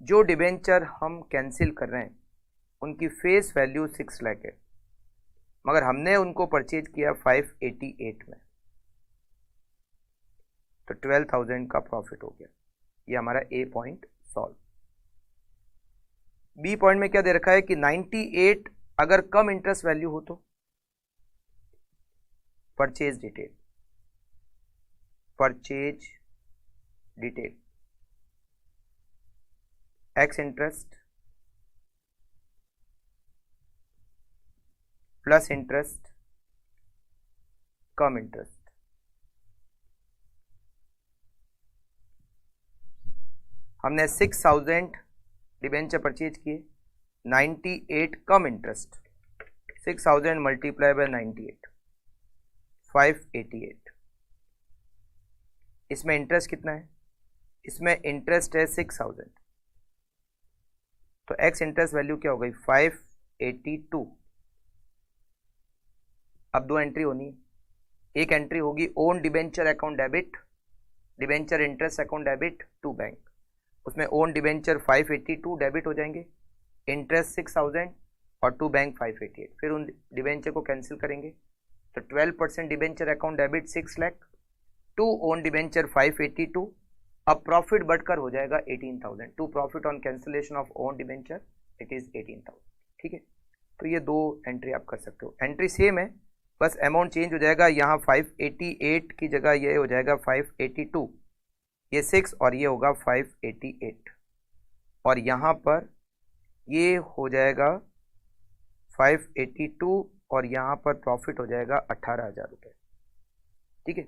जो डिबेंचर हम कैंसिल कर रहे हैं उनकी फेस वैल्यू 6 लाख है, मगर हमने उनको परचेज किया 588 में, तो 12,000 का प्रॉफिट हो गया। ये हमारा ए पॉइंट सॉल्व। बी पॉइंट में क्या दे रखा है कि 98 अगर कम इंटरेस्ट वैल्यू हो तो purchase detail, purchase detail ex interest plus interest cum interest. हमने 6,000 डिबेंचर परचेज किए, 98 कम इंटरेस्ट, 6,000 मल्टीप्लाई बाय 98 588। इसमें इंटरेस्ट कितना है? इसमें इंटरेस्ट है 6,000, तो एक्स इंटरेस्ट वैल्यू क्या हो गई 582। अब दो एंट्री होनी है, एक एंट्री होगी own debenture account debit, debenture interest account debit to bank, उसमें ओन डिबेंचर 582 डेबिट हो जाएंगे, इंटरेस्ट 6,000 और टू बैंक 588। फिर उन डिबेंचर को कैंसिल करेंगे तो 12% debenture account debit 6 lakh to own debenture 582। अब प्रॉफिट बढ़कर हो जाएगा 18,000 to profit on cancellation of own debenture it is 18,000। ठीक है, तो ये दो एंट्री आप कर सकते हो, एंट्री सेम है, बस अमाउंट चेंज हो जाएगा। यहाँ 588 की जगह ये हो जाएगा 582, ये 6 और ये होगा 588 और यहाँ पर ये हो जाएगा 582 और यहाँ पर प्रॉफिट हो जाएगा 18,000 रुपये। ठीक है,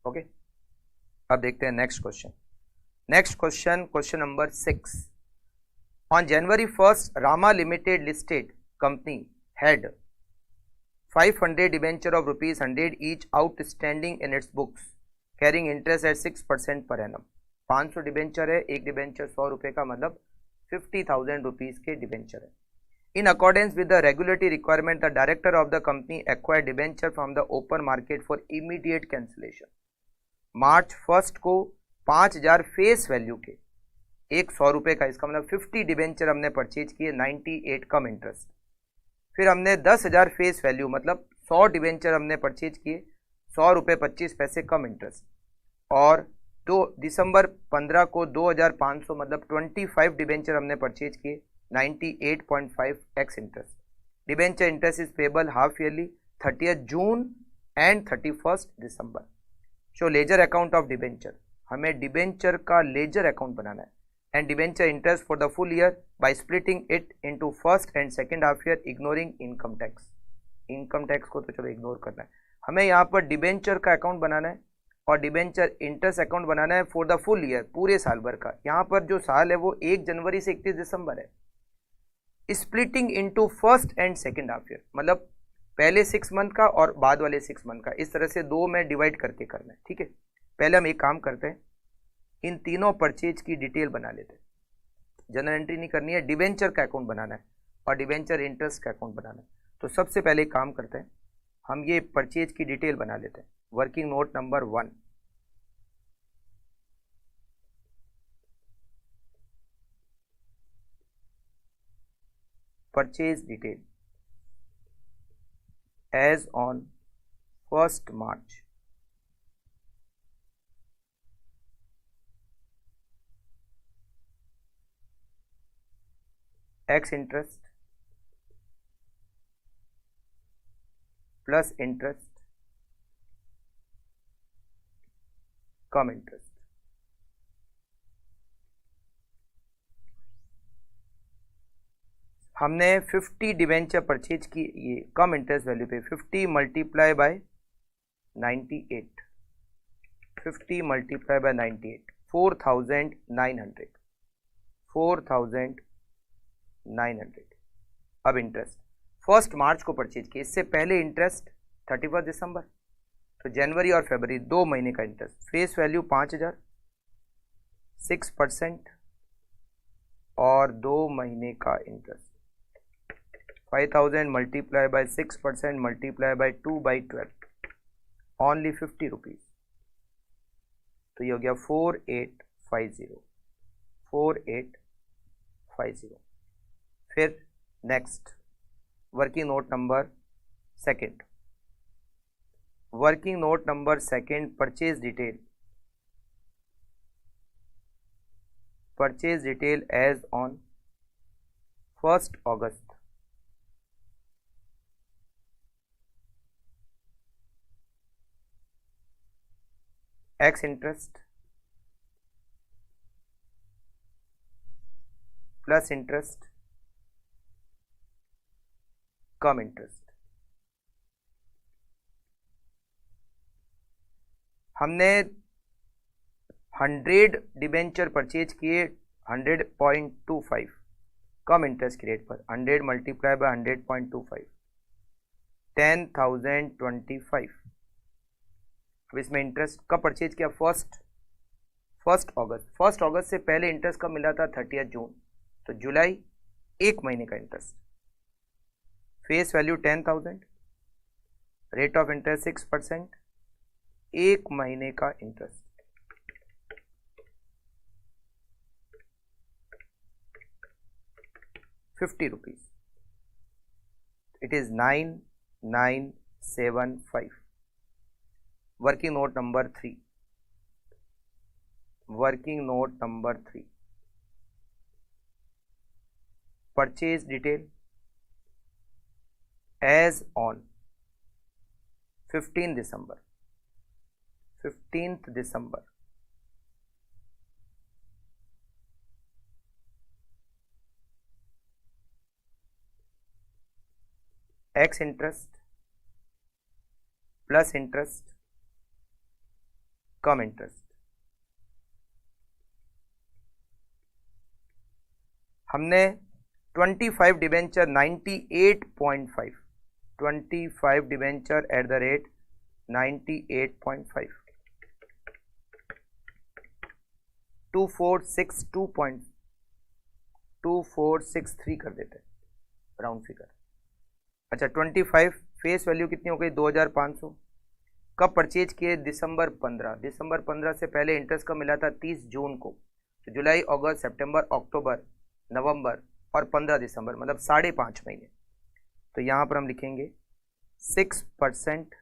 ओके। अब देखते हैं next question. Next question, question number 6। On January 1st, Rama Limited listed company had 500 debenture of ₹100 each outstanding in its books, carrying interest at 6% per annum। 500 debenture है, एक डिबेंचर 100 रुपए का, मतलब 50,000 रुपीज के डिबेंचर है। In accordance with the regulatory requirement, the director of the company acquired debenture from the open market for immediate cancellation। March 1st को 5,000 फेस वैल्यू के एक 100 रुपए का, इसका मतलब 50 डिबेंचर हमने परचेज किए, 98 कम इंटरेस्ट। फिर हमने 10,000 फेस वैल्यू मतलब 100 डिबेंचर हमने परचेज किए, 100 रुपये 25 पैसे कम इंटरेस्ट, और तो दिसंबर 15 को 2500 मतलब 25 डिबेंचर हमने परचेज किए 98.5 x interest. Debenture interest is payable half yearly 30th June and 31st December. Show ledger account of debenture, हमें डिबेंचर का लेजर अकाउंट बनाना है and debenture interest for the full year by splitting it into first and second half year ignoring income tax. Income tax को तो चलो इग्नोर करना है, हमें यहाँ पर डिबेंचर का अकाउंट बनाना है और डिबेंचर इंटरेस्ट अकाउंट बनाना है फॉर द फुल ईयर, पूरे साल भर का। यहाँ पर जो साल है वो 1 जनवरी से 31 दिसंबर है। Splitting into first and second half year मतलब पहले 6 मंथ का और बाद वाले 6 मंथ का, इस तरह से 2 में डिवाइड करके करना है। ठीक है, पहले हम एक काम करते हैं, इन तीनों परचेज की डिटेल बना लेते हैं। जनरल एंट्री नहीं करनी है, डिबेंचर का अकाउंट बनाना है और डिबेंचर इंटरेस्ट का अकाउंट बनाना है। तो सबसे पहले काम करते हैं, हम ये परचेज की डिटेल बना लेते हैं। Working note number 1, purchase detail as on 1st March ex interest plus interest cum interest. हमने 50 डिवेंचर परचेज की, ये कम इंटरेस्ट वैल्यू पे 50 मल्टीप्लाई बाय 98, 50 मल्टीप्लाई बाय 98 4900, 4900। अब इंटरेस्ट 1st मार्च को परचेज की, इससे पहले इंटरेस्ट 31 दिसंबर, तो जनवरी और फरवरी 2 महीने का इंटरेस्ट। फेस वैल्यू 5000, 6% और 2 महीने का interest 5000 multiply by 6% multiply by 2/12 only 50 rupees, तो ये हो गया 4850, 4850। फिर next working note number 2, working note number 2 purchase detail, purchase detail as on 1st August ex interest plus interest cum interest. हमने 100 डिबेंचर परचेज किए 100.25 कम इंटरेस्ट की रेट पर, 100 मल्टीप्लाई बाय 100.25 10,025। अब इसमें इंटरेस्ट कब परचेज किया, 1st अगस्त। 1st अगस्त से पहले इंटरेस्ट कब मिला था, 30th जून, तो जुलाई 1 महीने का interest. Face value 10,000, rate of interest 6%, 1 महीने का interest. ₹50, it is 9975। Working note number 3, working note number 3 purchase detail as on 15 दिसंबर, 15th दिसंबर। Ex interest plus interest cum interest. हमने 25 debenture 98.5, 25 debenture at the rate 98.5, 2463 कर देते हैं राउंड फिगर। अच्छा 25 फेस वैल्यू कितनी हो गई, 2500। कब परचेज किए, दिसंबर 15। दिसंबर 15 से पहले इंटरेस्ट कब मिला था, 30 जून को, तो जुलाई अगस्त सितंबर अक्टूबर नवंबर और 15 दिसंबर मतलब 5.5 महीने। तो यहाँ पर हम लिखेंगे 6%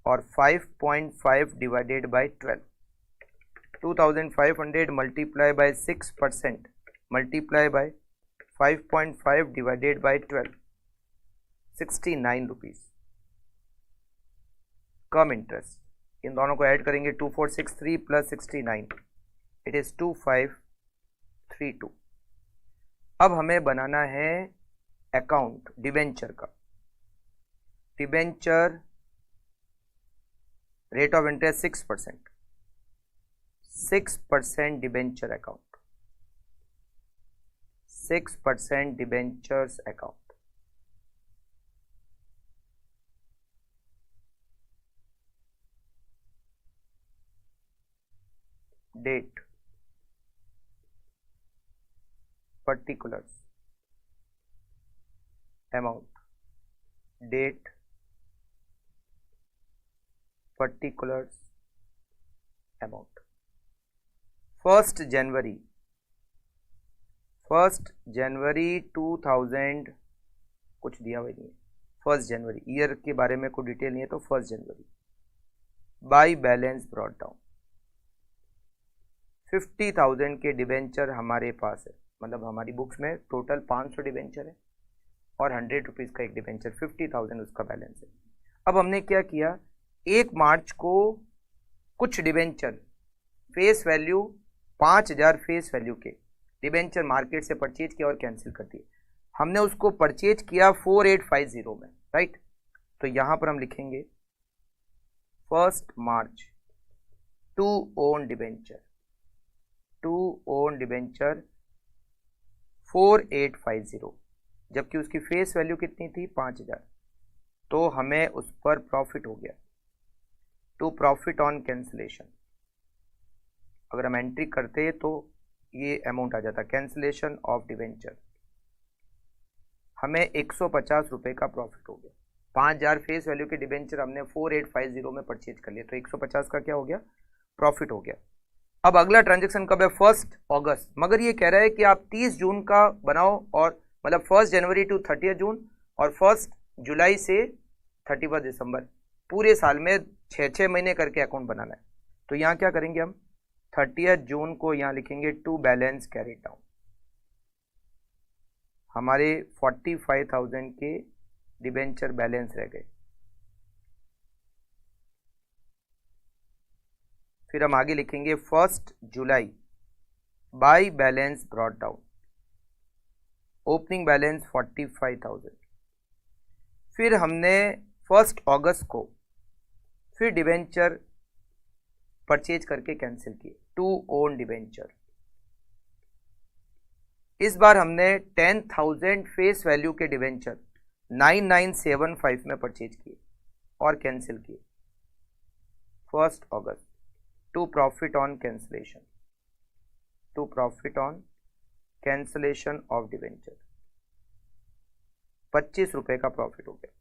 और 5.5 divided by 12, 2500 multiply by 6% multiply by 5.5 divided by 12, 69 rupees cum interest. इन दोनों को ऐड करेंगे 2463 प्लस 69, इट इज 2532। अब हमें बनाना है अकाउंट डिबेंचर का। Debenture rate of interest 6%, 6% debenture account, 6% debentures account. Date, particulars, amount, date, particulars, amount। 1st जनवरी 2000 कुछ दिया हुआ नहीं है। 1st जनवरी ईयर के बारे में कोई डिटेल नहीं है, तो 1st जनवरी बाय बैलेंस ब्रॉट डाउन। 50,000 के डिबेंचर हमारे पास है, मतलब हमारी बुक्स में टोटल 500 डिबेंचर है और 100 रुपीज़ का एक डिबेंचर, 50,000 उसका बैलेंस है। अब हमने क्या किया, 1 मार्च को कुछ debenture face value 5,000 face value के डिबेंचर मार्केट से परचेज किया और कैंसिल कर दिए। हमने उसको परचेज किया 4850 में, राइट। तो यहां पर हम लिखेंगे 1 मार्च टू ओन डिबेंचर, 4850, जबकि उसकी फेस वैल्यू कितनी थी 5,000, तो हमें उस पर प्रॉफिट हो गया। टू प्रॉफिट ऑन कैंसिलेशन, अगर हम एंट्री करते तो ये अमाउंट आ जाता, कैंसिलेशन ऑफ डिबेंचर, हमें 150 रुपये का प्रॉफिट हो गया। 5,000 फेस वैल्यू के डिबेंचर हमने 4850 में परचेज कर लिया, तो 150 का क्या हो गया, प्रॉफिट हो गया। अब अगला ट्रांजेक्शन कब है, 1 अगस्त, मगर ये कह रहा है कि आप 30 जून का बनाओ, और मतलब 1 जनवरी टू 30 जून और 1 जुलाई से 31 दिसंबर, पूरे साल में 6-6 महीने करके अकाउंट बनाना है। तो यहाँ क्या करेंगे हम, 30 जून को यहाँ लिखेंगे टू बैलेंस कैरी डाउन। हमारे 45,000 के डिबेंचर बैलेंस रह गए। फिर हम आगे लिखेंगे 1 जुलाई by balance brought down, opening balance 45,000। फिर हमने 1 अगस्त को फिर डिबेंचर परचेज करके कैंसिल किए, टू ओन डिबेंचर। इस बार हमने 10,000 फेस वैल्यू के डिबेंचर 9975 में परचेज किए और कैंसिल किए 1 अगस्त, to profit on cancellation, to profit on cancellation of debenture, 25 रुपए का प्रॉफिट हो गया।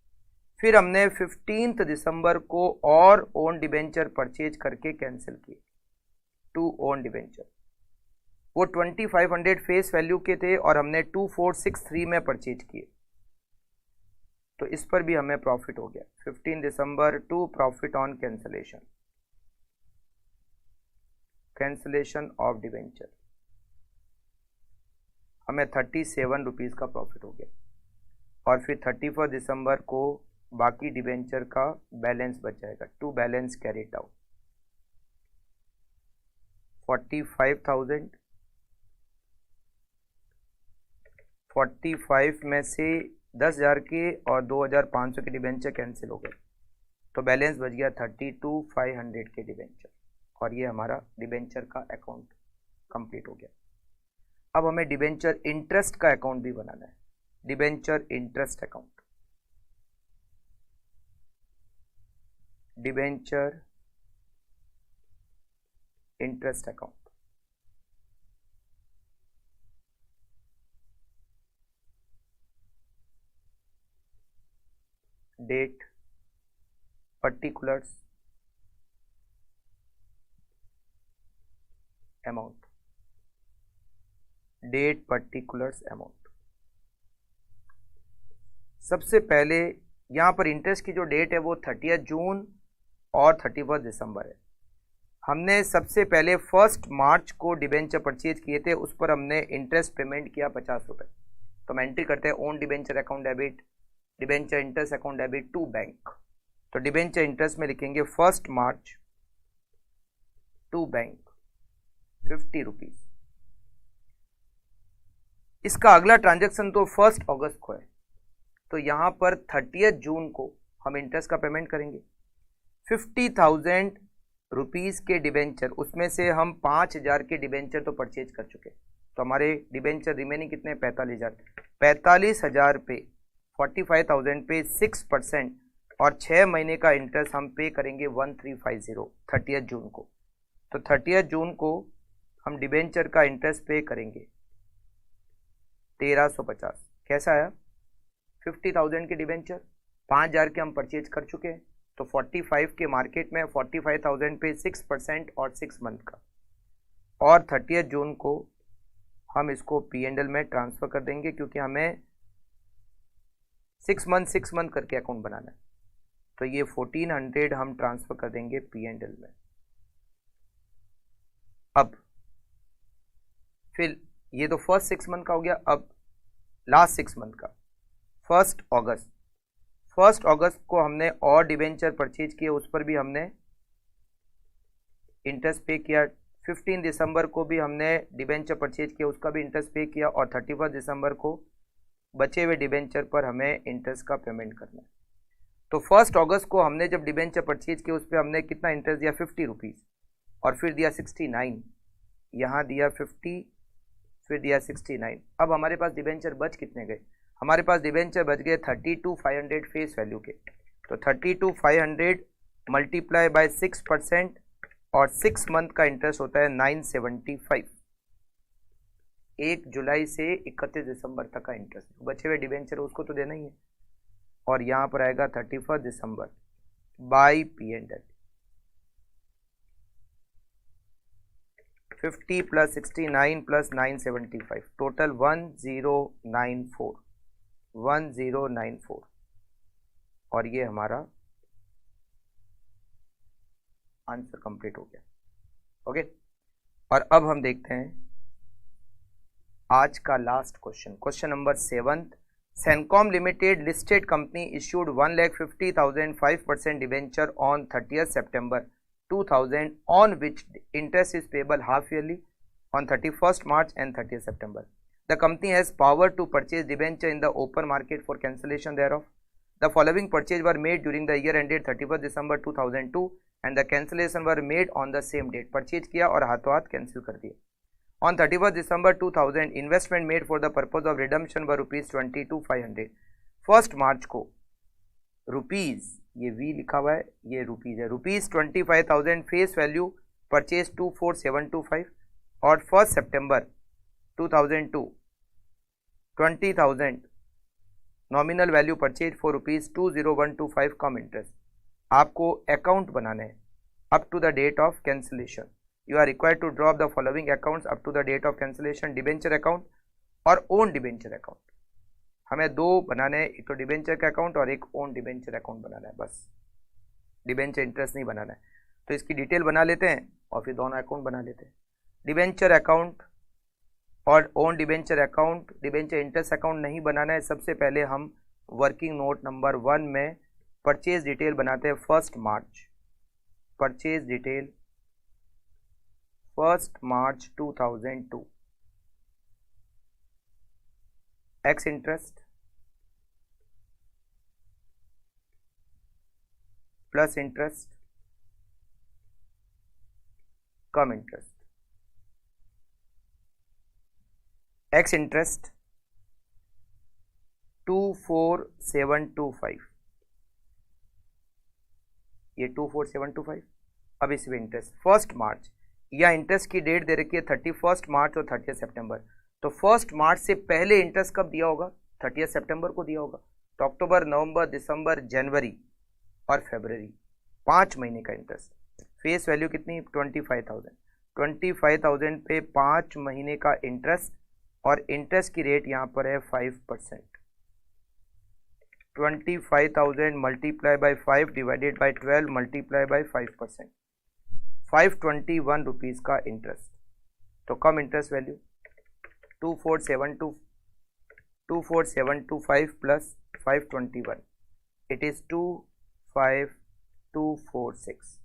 फिर हमने 15 दिसंबर को और ओन डिबेंचर परचेज करके कैंसिल किए, टू ओन डिबेंचर। वो 2500 फेस वैल्यू के थे और हमने 2463 में परचेज किए, तो इस पर भी हमें प्रॉफिट हो गया। 15 दिसंबर to profit on cancellation, cancellation of debenture, हमें 37 रुपीज़ का प्रॉफिट हो गया। और फिर 31 दिसंबर को बाकी डिबेंचर का बैलेंस बच जाएगा, टू बैलेंस कैरी डाउन, 45,000, 45 में से 10,000 के और 2,500 के डिबेंचर कैंसिल हो गए, तो बैलेंस बच गया 32,500 के डिबेंचर, और ये हमारा डिबेंचर का अकाउंट कंप्लीट हो गया। अब हमें डिबेंचर इंटरेस्ट का अकाउंट भी बनाना है, debenture interest account, debenture interest account. Date, particulars, amount, date, particulars, amount. सबसे पहले यहां पर इंटरेस्ट की जो डेट है वो 30 जून और 31 दिसंबर है। हमने सबसे पहले 1 मार्च को डिबेंचर परचेज किए थे, उस पर हमने इंटरेस्ट पेमेंट किया 50 रुपये। तो हम एंट्री करते हैं own debenture account debit, debenture interest account debit to bank. तो डिबेंचर इंटरेस्ट में लिखेंगे 1 मार्च टू बैंक 50 रुपीज। इसका अगला ट्रांजैक्शन तो 1 अगस्त को है, तो यहां पर 30 जून को हम इंटरेस्ट का पेमेंट करेंगे 50,000 रुपीज के डिबेंचर, उसमें से हम 5,000 के डिबेंचर तो परचेज कर चुके, तो हमारे डिबेंचर रिमेनिंग कितने, 45,000। 45,000 पे 45,000 पे 6% और 6 महीने का इंटरेस्ट हम पे करेंगे 1350 30 जून को। तो 30 जून को हम डिबेंचर का इंटरेस्ट पे करेंगे 1350। कैसा आया, 50,000 के डिबेंचर 5,000 के हम परचेज कर चुके हैं, तो 45 के मार्केट में 45,000 पे 6% और 6 मंथ का, और 30 जून को हम इसको P&L में ट्रांसफर कर देंगे, क्योंकि हमें 6 मंथ करके अकाउंट बनाना है। तो ये 1400 हम ट्रांसफर कर देंगे P&L में। अब फिर ये तो फर्स्ट 6 मंथ का हो गया, अब लास्ट 6 मंथ का 1 अगस्त को हमने और डिबेंचर परचेज किए, उस पर भी हमने इंटरेस्ट पे किया। 15 दिसंबर को भी हमने डिबेंचर परचेज किया, उसका भी इंटरेस्ट पे किया, और 31 दिसंबर को बचे हुए डिबेंचर पर हमें इंटरेस्ट का पेमेंट करना है। तो 1 अगस्त को हमने जब डिबेंचर परचेज किया, उस पर हमने कितना इंटरेस्ट दिया, 50 रुपीज़, और फिर दिया 69, यहाँ दिया 50, फिर दिया 69। अब हमारे पास डिबेंचर बच कितने गए, हमारे पास डिबेंचर बच गए 32,500 फेस वैल्यू के। तो 32,500 मल्टीप्लाई बाय 6% और 6 मंथ का इंटरेस्ट होता है 975। 1 जुलाई से 31 दिसंबर तक का इंटरेस्ट, बचे हुए डिबेंचर उसको तो देना ही है, और यहाँ पर आएगा 31 दिसंबर by P&L। 50 plus 69 plus 975, total 1094, और ये हमारा आंसर कंप्लीट हो गया। ओके, और अब हम देखते हैं आज का last question, question number 7। Sencom limited listed company issued 1,50,000 5% debenture on 30th September 2000 on which interest is payable half yearly on 31st March and 30th September. The company has power to purchase debenture in the open market for cancellation thereof. The following purchases were made during the year ended 31st December 2002 and the cancellation were made on the same date. Purchase किया और हाथों हाथ कैंसिल कर दिया। On 31st December 2000 investment made for the purpose of redemption were ₹22,500. 1st March को रुपीज, ये V लिखा हुआ है, ये रुपीज है, ₹25,000 फेस वैल्यू परचेज 24,725, और 1st September 2002 20,000 nominal value purchase for ₹20,125 cum interest. आपको अकाउंट बनाना है up to the date of cancellation. You are required to drop the following accounts up to the date of cancellation, debenture account और ओन डिबेंचर अकाउंट। हमें दो बनाने हैं, एक तो डिबेंचर का अकाउंट और एक ओन डिबेंचर अकाउंट बनाना है, बस डिबेंचर इंटरेस्ट नहीं बनाना है। तो इसकी डिटेल बना लेते हैं और फिर दोनों अकाउंट बना लेते हैं। डिबेंचर अकाउंट और own debenture account, debenture interest account नहीं बनाना है। सबसे पहले हम वर्किंग नोट नंबर 1 में परचेज डिटेल बनाते हैं। 1st मार्च परचेज डिटेल 1st मार्च 2002, ex interest plus interest cum interest, x interest 24,725, ये 24,725। अब इसमें इंटरेस्ट 1st मार्च, या इंटरेस्ट की डेट दे रखी है 31st मार्च और 30th सितंबर। तो 1st मार्च से पहले इंटरेस्ट कब दिया होगा, 30th सितंबर को दिया होगा। तो अक्टूबर, नवंबर, दिसंबर, जनवरी और फरवरी 5 महीने का इंटरेस्ट। फेस वैल्यू कितनी, 25,000। 25,000 पे 5 महीने का इंटरेस्ट, और इंटरेस्ट की रेट यहाँ पर है 5%। 25,000 multiply by 5 divided by 12 multiply by 5%। 521 rupees का इंटरेस्ट। तो cum interest value 24725 plus 521, it is 25246।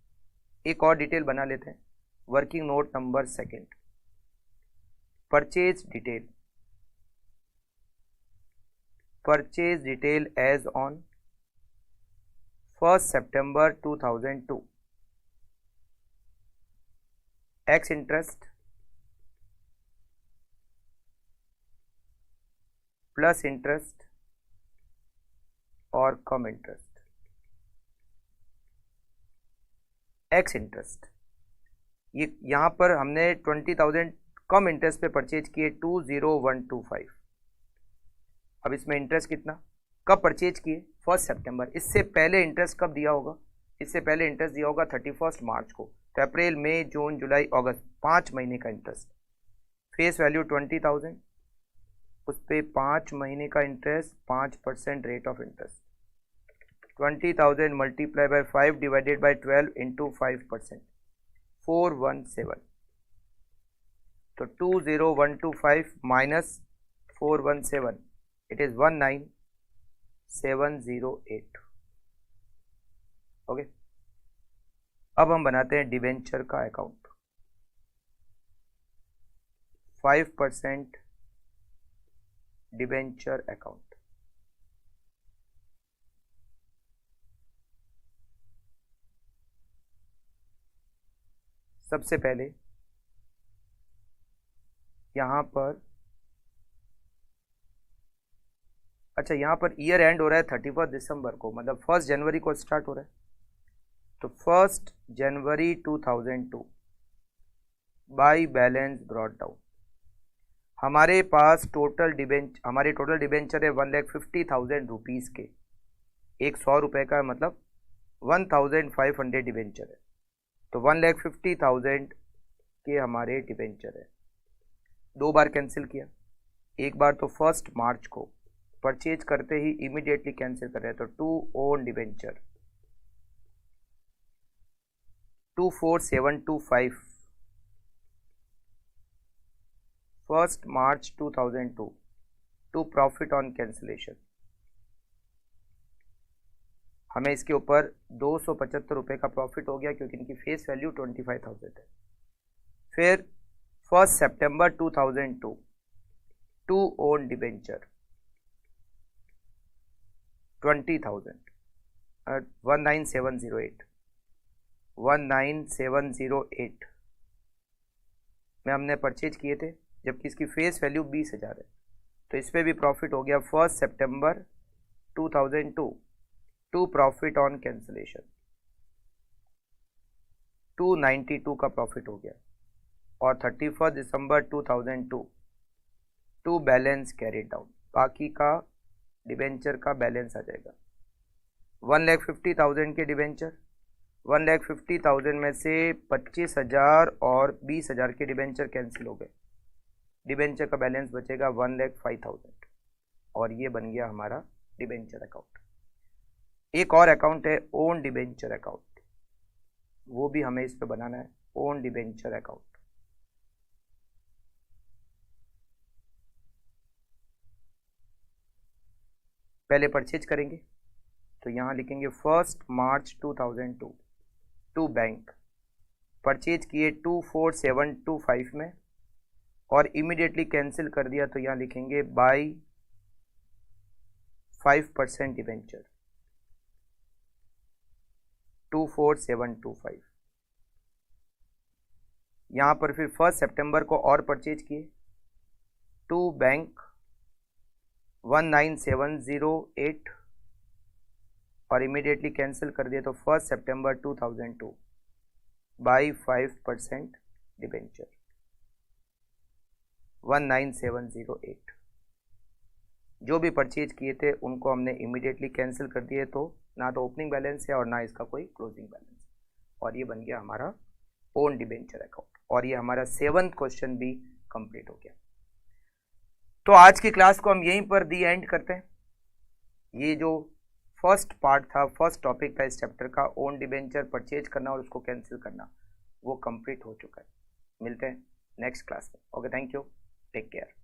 एक और डिटेल बना लेते हैं, working note number second, purchase detail as on 1st September 2002, ex interest plus interest और कम इंटरेस्ट। एक्स इंटरेस्ट, ये यहां पर हमने 20,000 कम इंटरेस्ट पे परचेज किए 20125। अब इसमें इंटरेस्ट कितना, कब परचेज किए 1st September, इससे पहले इंटरेस्ट कब दिया होगा, इससे पहले इंटरेस्ट दिया होगा 31 मार्च को। तो अप्रैल मई जून जुलाई अगस्त 5 महीने का इंटरेस्ट, फेस वैल्यू 20,000, उस पर 5 महीने का interest 5% rate of interest, 20,000 multiply by 5 divided by 12 into 5%, 417। तो 20125 माइनस 417, इट इज 19708। ओके, अब हम बनाते हैं डिबेंचर का अकाउंट। 5% debenture account. सबसे पहले यहां पर, अच्छा यहां पर ईयर एंड हो रहा है 31 दिसंबर को, मतलब 1 जनवरी को स्टार्ट हो रहा है। तो 1 जनवरी 2002 बाय बैलेंस ब्रॉट डाउन। हमारे पास टोटल डिबेंचर है 1,50,000 रुपीज़ के, एक 100 रुपये का मतलब 1,500 डिबेंचर है। तो 1,50,000 के हमारे डिबेंचर है। 2 बार कैंसिल किया, एक बार तो 1 मार्च को परचेज करते ही इमीडिएटली कैंसिल कर रहे हैं। तो 2 own debenture 24725 1 March 2002 to profit on cancellation. हमें इसके ऊपर 275 रुपये का प्रॉफिट हो गया क्योंकि इनकी फेस वैल्यू 25,000 है। फिर 1 सितंबर 2002 टू ओन डिबेंचर 20,000 19708 में हमने परचेज किए थे, जबकि इसकी फेस वैल्यू 20,000 है। तो इस पर भी प्रॉफिट हो गया 1 सितंबर 2002 टू प्रॉफिट ऑन कैंसिलेशन 292 का प्रॉफिट हो गया। और 31 दिसंबर 2002 टू बैलेंस कैरिड डाउन, बाकी का डिबेंचर का बैलेंस आ जाएगा। 1,50,000 के डिबेंचर, 1,50,000 में से 25,000 और 20,000 के डिबेंचर कैंसिल हो गए, डिबेंचर का बैलेंस बचेगा 1,05,000 और ये बन गया हमारा डिबेंचर अकाउंट। एक और अकाउंट है ओन डिबेंचर अकाउंट, वो भी हमें इस पे बनाना है, ओन डिबेंचर अकाउंट। पहले परचेज करेंगे तो यहां लिखेंगे 1 मार्च 2002 टू बैंक, परचेज किए 24725 में और इमीडिएटली कैंसिल कर दिया। तो यहां लिखेंगे बाय 5% डिबेंचर 24725। यहां पर फिर 1 सितंबर को और परचेज किए टू बैंक 19708 और इमीडिएटली कैंसिल कर दिया। तो 1 सितंबर 2002 बाय 5% डिबेंचर 19708। जो भी परचेज किए थे उनको हमने इमीडिएटली कैंसिल कर दिए, तो ना तो ओपनिंग बैलेंस है और ना इसका कोई क्लोजिंग बैलेंस, और ये बन गया हमारा ओन डिबेंचर अकाउंट। और ये हमारा 7th क्वेश्चन भी कंप्लीट हो गया। तो आज की क्लास को हम यहीं पर दी एंड करते हैं। ये जो फर्स्ट पार्ट था, फर्स्ट टॉपिक था इस चैप्टर का, ओन डिबेंचर परचेज करना और उसको कैंसिल करना, वो कंप्लीट हो चुका है। मिलते हैं नेक्स्ट क्लास में। Okay, thank you, take care.